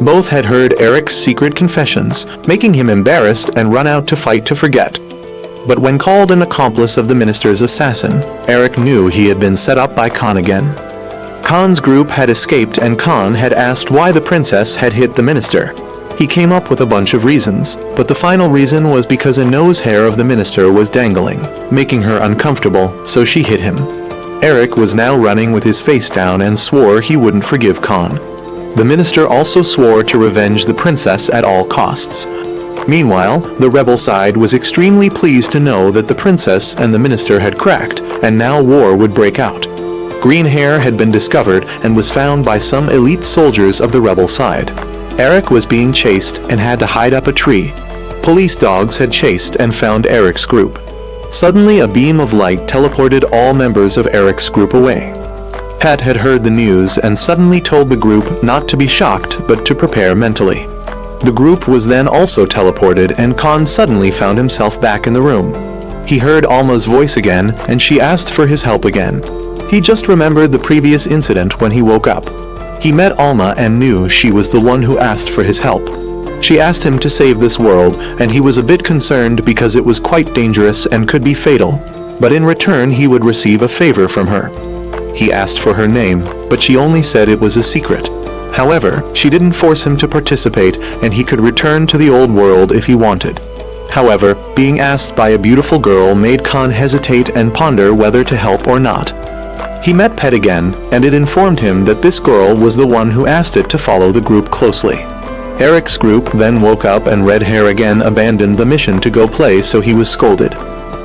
Both had heard Eric's secret confessions, making him embarrassed and run out to fight to forget. But when called an accomplice of the minister's assassin, Eric knew he had been set up by Khan again. Khan's group had escaped and Khan had asked why the princess had hit the minister. He came up with a bunch of reasons, but the final reason was because a nose hair of the minister was dangling, making her uncomfortable, so she hit him. Eric was now running with his face down and swore he wouldn't forgive Khan. The minister also swore to revenge the princess at all costs. Meanwhile, the rebel side was extremely pleased to know that the princess and the minister had cracked, and now war would break out. Green Hair had been discovered and was found by some elite soldiers of the rebel side. Eric was being chased and had to hide up a tree. Police dogs had chased and found Eric's group. Suddenly a beam of light teleported all members of Eric's group away. Pat had heard the news and suddenly told the group not to be shocked but to prepare mentally. The group was then also teleported and Khan suddenly found himself back in the room. He heard Alma's voice again and she asked for his help again. He just remembered the previous incident when he woke up. He met Alma and knew she was the one who asked for his help. She asked him to save this world, and he was a bit concerned because it was quite dangerous and could be fatal, but in return he would receive a favor from her. He asked for her name, but she only said it was a secret. However, she didn't force him to participate, and he could return to the old world if he wanted. However, being asked by a beautiful girl made Khan hesitate and ponder whether to help or not. He met Pet again, and it informed him that this girl was the one who asked it to follow the group closely. Eric's group then woke up and Red Hair again abandoned the mission to go play, so he was scolded.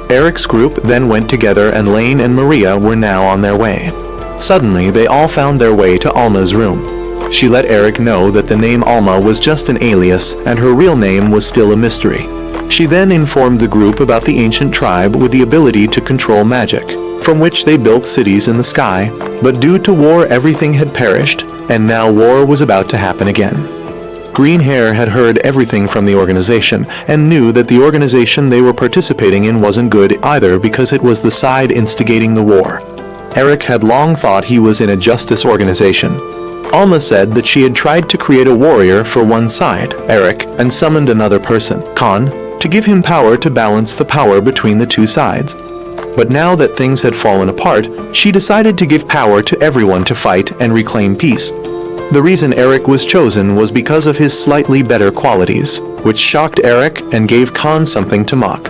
Eric's group then went together and Lane and Maria were now on their way. Suddenly, they all found their way to Alma's room. She let Eric know that the name Alma was just an alias and her real name was still a mystery. She then informed the group about the ancient tribe with the ability to control magic. from which they built cities in the sky, but due to war everything had perished, and now war was about to happen again. Green Hair had heard everything from the organization, and knew that the organization they were participating in wasn't good either because it was the side instigating the war. Eric had long thought he was in a justice organization. Alma said that she had tried to create a warrior for one side, Eric, and summoned another person, Khan, to give him power to balance the power between the two sides. But now that things had fallen apart, she decided to give power to everyone to fight and reclaim peace. The reason Eric was chosen was because of his slightly better qualities, which shocked Eric and gave Khan something to mock.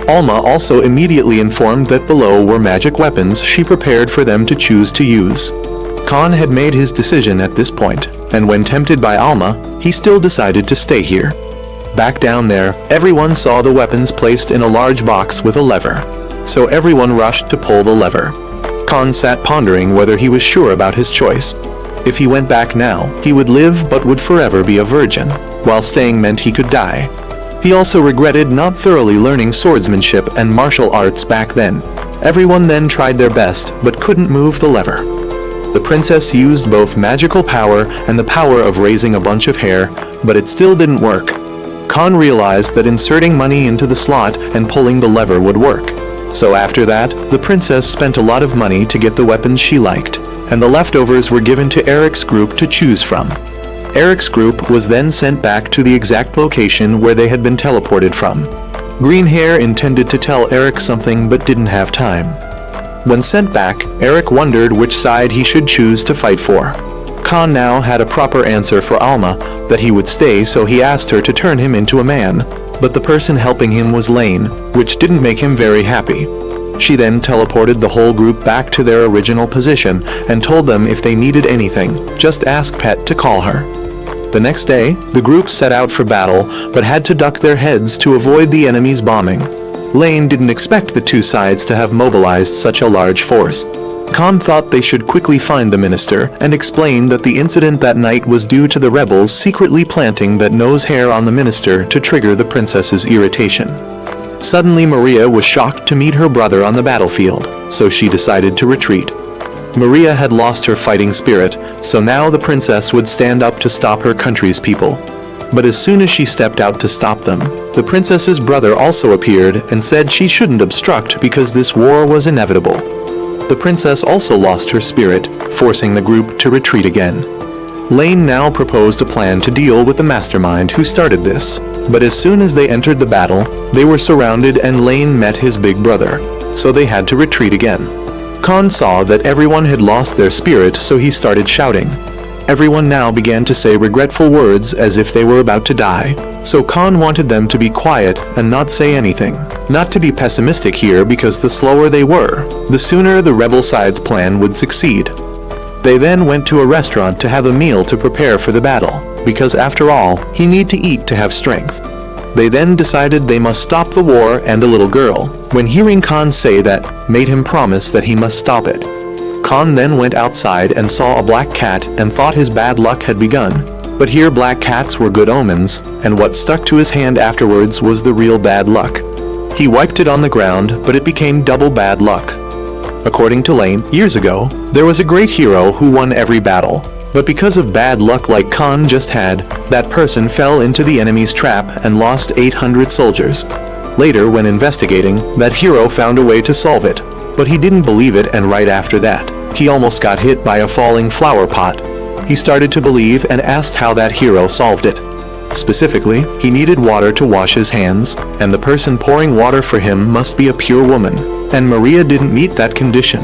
Alma also immediately informed that below were magic weapons she prepared for them to choose to use. Khan had made his decision at this point, and when tempted by Alma, he still decided to stay here. Back down there, everyone saw the weapons placed in a large box with a lever, so everyone rushed to pull the lever. Khan sat pondering whether he was sure about his choice. If he went back now, he would live but would forever be a virgin, while staying meant he could die. He also regretted not thoroughly learning swordsmanship and martial arts back then. Everyone then tried their best, but couldn't move the lever. The princess used both magical power and the power of raising a bunch of hair, but it still didn't work. Khan realized that inserting money into the slot and pulling the lever would work. So after that, the princess spent a lot of money to get the weapons she liked, and the leftovers were given to Eric's group to choose from. Eric's group was then sent back to the exact location where they had been teleported from. Green Hair intended to tell Eric something but didn't have time. When sent back, Eric wondered which side he should choose to fight for. Khan now had a proper answer for Alma, that he would stay, so he asked her to turn him into a man, but the person helping him was Lane, which didn't make him very happy. She then teleported the whole group back to their original position and told them if they needed anything, just ask Pet to call her. The next day, the group set out for battle, but had to duck their heads to avoid the enemy's bombing. Lane didn't expect the two sides to have mobilized such a large force. Khan thought they should quickly find the minister and explain that the incident that night was due to the rebels secretly planting that nose hair on the minister to trigger the princess's irritation. Suddenly Maria was shocked to meet her brother on the battlefield, so she decided to retreat. Maria had lost her fighting spirit, so now the princess would stand up to stop her country's people. But as soon as she stepped out to stop them, the princess's brother also appeared and said she shouldn't obstruct because this war was inevitable. The princess also lost her spirit, forcing the group to retreat again. Lane now proposed a plan to deal with the mastermind who started this, but as soon as they entered the battle, they were surrounded and Lane met his big brother, so they had to retreat again. Khan saw that everyone had lost their spirit, so he started shouting. Everyone now began to say regretful words as if they were about to die, so Khan wanted them to be quiet and not say anything. Not to be pessimistic here, because the slower they were, the sooner the rebel side's plan would succeed. They then went to a restaurant to have a meal to prepare for the battle, because after all, he needed to eat to have strength. They then decided they must stop the war and a little girl, when hearing Khan say that, made him promise that he must stop it. Khan then went outside and saw a black cat and thought his bad luck had begun. But here black cats were good omens, and what stuck to his hand afterwards was the real bad luck. He wiped it on the ground, but it became double bad luck. According to Lane, years ago, there was a great hero who won every battle. But because of bad luck like Khan just had, that person fell into the enemy's trap and lost 800 soldiers. Later, when investigating, that hero found a way to solve it. But he didn't believe it, and right after that, he almost got hit by a falling flower pot. He started to believe and asked how that hero solved it. Specifically, he needed water to wash his hands, and the person pouring water for him must be a pure woman, and Maria didn't meet that condition.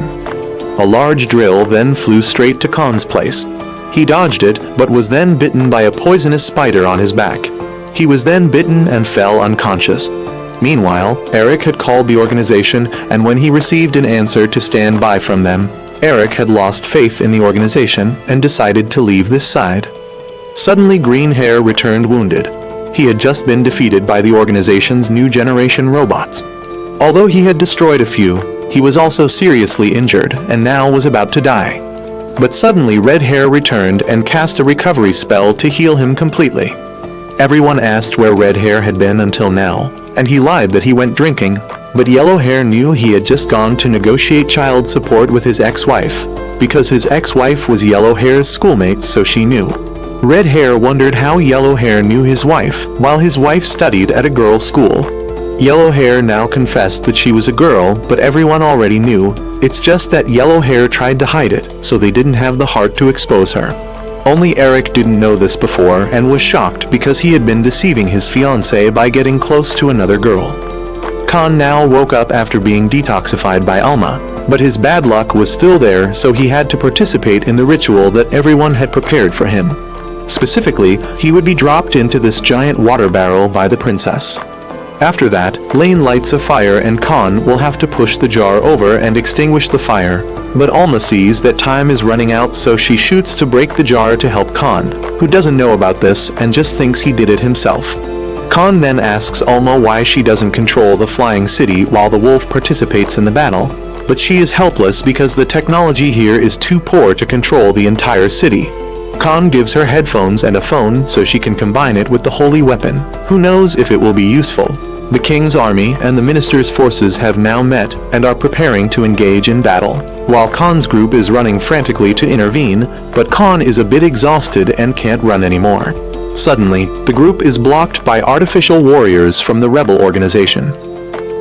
A large drill then flew straight to Khan's place. He dodged it, but was then bitten by a poisonous spider on his back. He was then bitten and fell unconscious. Meanwhile, Eric had called the organization, and when he received an answer to stand by from them, Eric had lost faith in the organization and decided to leave this side. Suddenly Green Hair returned wounded. He had just been defeated by the organization's new generation robots. Although he had destroyed a few, he was also seriously injured and now was about to die. But suddenly Red Hair returned and cast a recovery spell to heal him completely. Everyone asked where Red Hair had been until now, and he lied that he went drinking, But Yellow Hair knew he had just gone to negotiate child support with his ex-wife, because his ex-wife was Yellow Hair's schoolmate, so she knew. Red Hair wondered how Yellow Hair knew his wife, while his wife studied at a girls' school. Yellow Hair now confessed that she was a girl, but everyone already knew. It's just that Yellow Hair tried to hide it, so they didn't have the heart to expose her. Only Eric didn't know this before and was shocked because he had been deceiving his fiancée by getting close to another girl. Khan now woke up after being detoxified by Alma, but his bad luck was still there, so he had to participate in the ritual that everyone had prepared for him. Specifically, he would be dropped into this giant water barrel by the princess. After that, Lane lights a fire and Khan will have to push the jar over and extinguish the fire, but Alma sees that time is running out, so she shoots to break the jar to help Khan, who doesn't know about this and just thinks he did it himself. Khan then asks Alma why she doesn't control the flying city while the wolf participates in the battle, but she is helpless because the technology here is too poor to control the entire city. Khan gives her headphones and a phone so she can combine it with the holy weapon. Who knows if it will be useful? The king's army and the minister's forces have now met and are preparing to engage in battle, while Khan's group is running frantically to intervene, but Khan is a bit exhausted and can't run anymore. Suddenly, the group is blocked by artificial warriors from the rebel organization.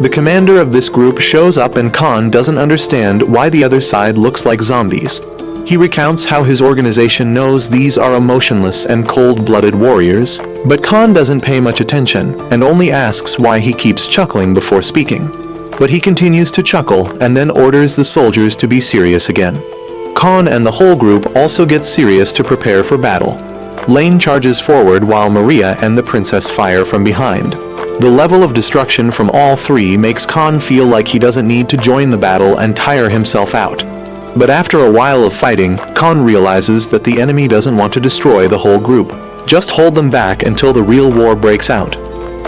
The commander of this group shows up and Khan doesn't understand why the other side looks like zombies. He recounts how his organization knows these are emotionless and cold-blooded warriors, but Khan doesn't pay much attention and only asks why he keeps chuckling before speaking. But he continues to chuckle and then orders the soldiers to be serious again. Khan and the whole group also get serious to prepare for battle. Lane charges forward while Maria and the princess fire from behind. The level of destruction from all three makes Khan feel like he doesn't need to join the battle and tire himself out. But after a while of fighting, Khan realizes that the enemy doesn't want to destroy the whole group. Just hold them back until the real war breaks out.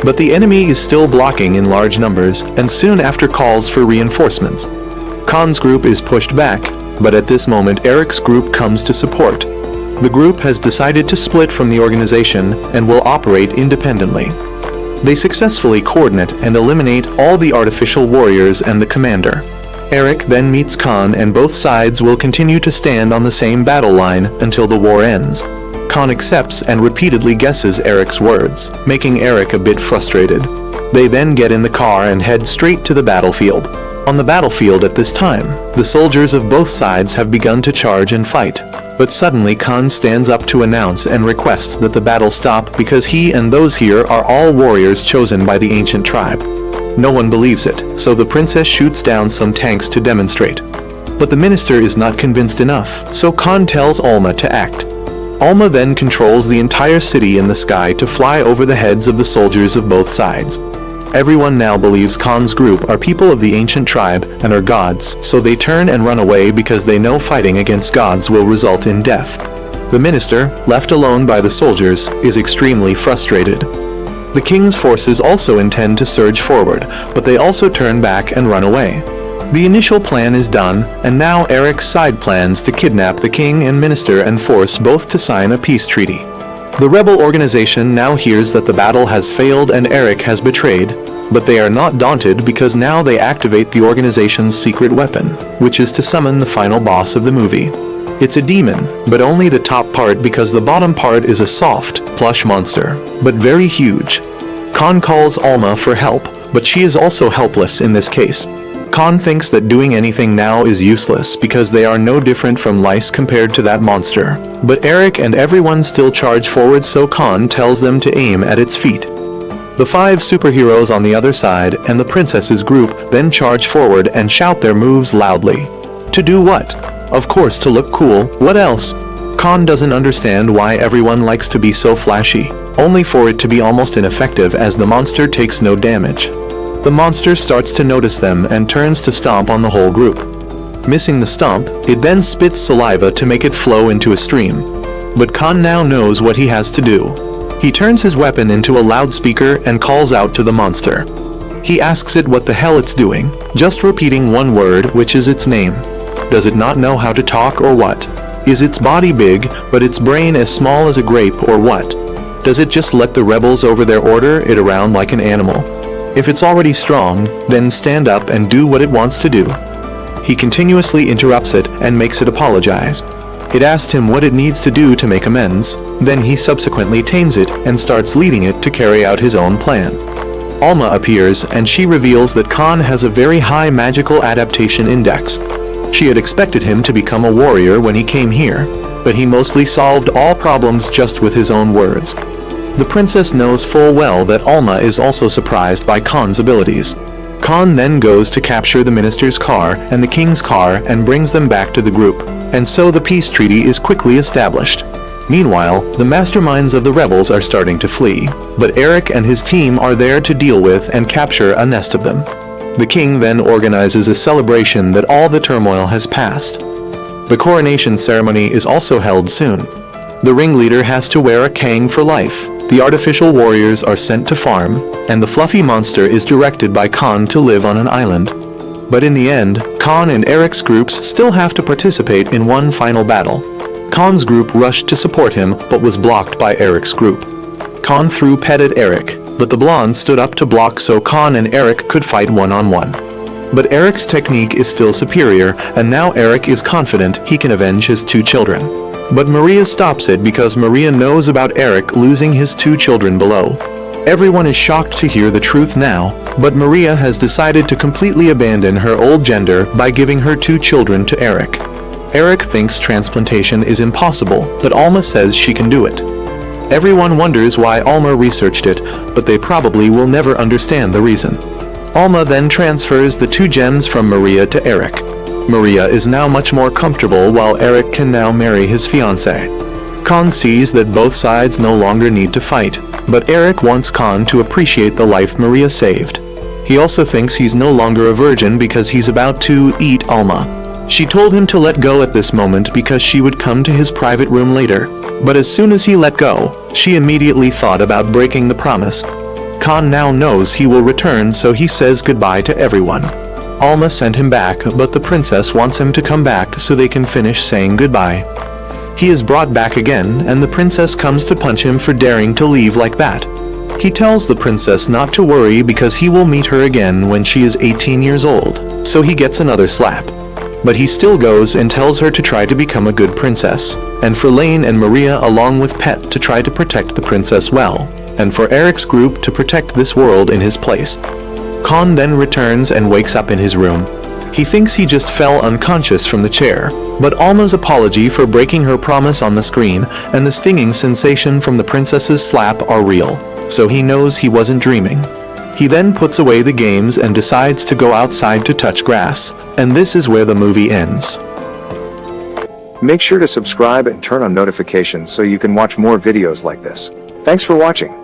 But the enemy is still blocking in large numbers, and soon after calls for reinforcements. Khan's group is pushed back, but at this moment Eric's group comes to support. The group has decided to split from the organization and will operate independently. They successfully coordinate and eliminate all the artificial warriors and the commander. Eric then meets Khan and both sides will continue to stand on the same battle line until the war ends. Khan accepts and repeatedly guesses Eric's words, making Eric a bit frustrated. They then get in the car and head straight to the battlefield. On the battlefield at this time, the soldiers of both sides have begun to charge and fight. But suddenly Khan stands up to announce and request that the battle stop because he and those here are all warriors chosen by the ancient tribe. No one believes it, so the princess shoots down some tanks to demonstrate. But the minister is not convinced enough, so Khan tells Alma to act. Alma then controls the entire city in the sky to fly over the heads of the soldiers of both sides. Everyone now believes Khan's group are people of the ancient tribe and are gods, so they turn and run away because they know fighting against gods will result in death. The minister, left alone by the soldiers, is extremely frustrated. The king's forces also intend to surge forward, but they also turn back and run away. The initial plan is done, and now Eric's side plans to kidnap the king and minister and force both to sign a peace treaty. The rebel organization now hears that the battle has failed and Eric has betrayed, but they are not daunted because now they activate the organization's secret weapon, which is to summon the final boss of the movie. It's a demon, but only the top part because the bottom part is a soft, plush monster, but very huge. Khan calls Alma for help, but she is also helpless in this case. Khan thinks that doing anything now is useless because they are no different from lice compared to that monster. But Eric and everyone still charge forward, so Khan tells them to aim at its feet. The 5 superheroes on the other side and the princess's group then charge forward and shout their moves loudly. To do what? Of course, to look cool. What else? Khan doesn't understand why everyone likes to be so flashy, only for it to be almost ineffective as the monster takes no damage. The monster starts to notice them and turns to stomp on the whole group. Missing the stomp, it then spits saliva to make it flow into a stream. But Khan now knows what he has to do. He turns his weapon into a loudspeaker and calls out to the monster. He asks it what the hell it's doing, just repeating one word, which is its name. Does it not know how to talk or what? Is its body big, but its brain as small as a grape or what? Does it just let the rebels over their order it around like an animal? If it's already strong, then stand up and do what it wants to do. He continuously interrupts it and makes it apologize. It asked him what it needs to do to make amends, then he subsequently tames it and starts leading it to carry out his own plan. Alma appears and she reveals that Khan has a very high magical adaptation index. She had expected him to become a warrior when he came here, but he mostly solved all problems just with his own words. The princess knows full well that Alma is also surprised by Khan's abilities. Khan then goes to capture the minister's car and the king's car and brings them back to the group, and so the peace treaty is quickly established. Meanwhile, the masterminds of the rebels are starting to flee, but Eric and his team are there to deal with and capture a nest of them. The king then organizes a celebration that all the turmoil has passed. The coronation ceremony is also held soon. The ringleader has to wear a kang for life, the artificial warriors are sent to farm, and the fluffy monster is directed by Khan to live on an island. But in the end, Khan and Eric's groups still have to participate in one final battle. Khan's group rushed to support him but was blocked by Eric's group. Khan threw pet at Eric, but the blonde stood up to block so Khan and Eric could fight one-on-one. But Eric's technique is still superior, and now Eric is confident he can avenge his 2 children. But Maria stops it because Maria knows about Eric losing his 2 children below. Everyone is shocked to hear the truth now, but Maria has decided to completely abandon her old gender by giving her 2 children to Eric. Eric thinks transplantation is impossible, but Alma says she can do it. Everyone wonders why Alma researched it, but they probably will never understand the reason. Alma then transfers the 2 gems from Maria to Eric. Maria is now much more comfortable while Eric can now marry his fiancée. Khan sees that both sides no longer need to fight, but Eric wants Khan to appreciate the life Maria saved. He also thinks he's no longer a virgin because he's about to eat Alma. She told him to let go at this moment because she would come to his private room later, but as soon as he let go, she immediately thought about breaking the promise. Khan now knows he will return, so he says goodbye to everyone. Alma sent him back, but the princess wants him to come back so they can finish saying goodbye. He is brought back again, and the princess comes to punch him for daring to leave like that. He tells the princess not to worry because he will meet her again when she is 18 years old, so he gets another slap. But he still goes and tells her to try to become a good princess, and for Lane and Maria along with Pet to try to protect the princess well, and for Eric's group to protect this world in his place. Khan then returns and wakes up in his room. He thinks he just fell unconscious from the chair, but Alma's apology for breaking her promise on the screen and the stinging sensation from the princess's slap are real, so he knows he wasn't dreaming. He then puts away the games and decides to go outside to touch grass, and this is where the movie ends. Make sure to subscribe and turn on notifications so you can watch more videos like this. Thanks for watching.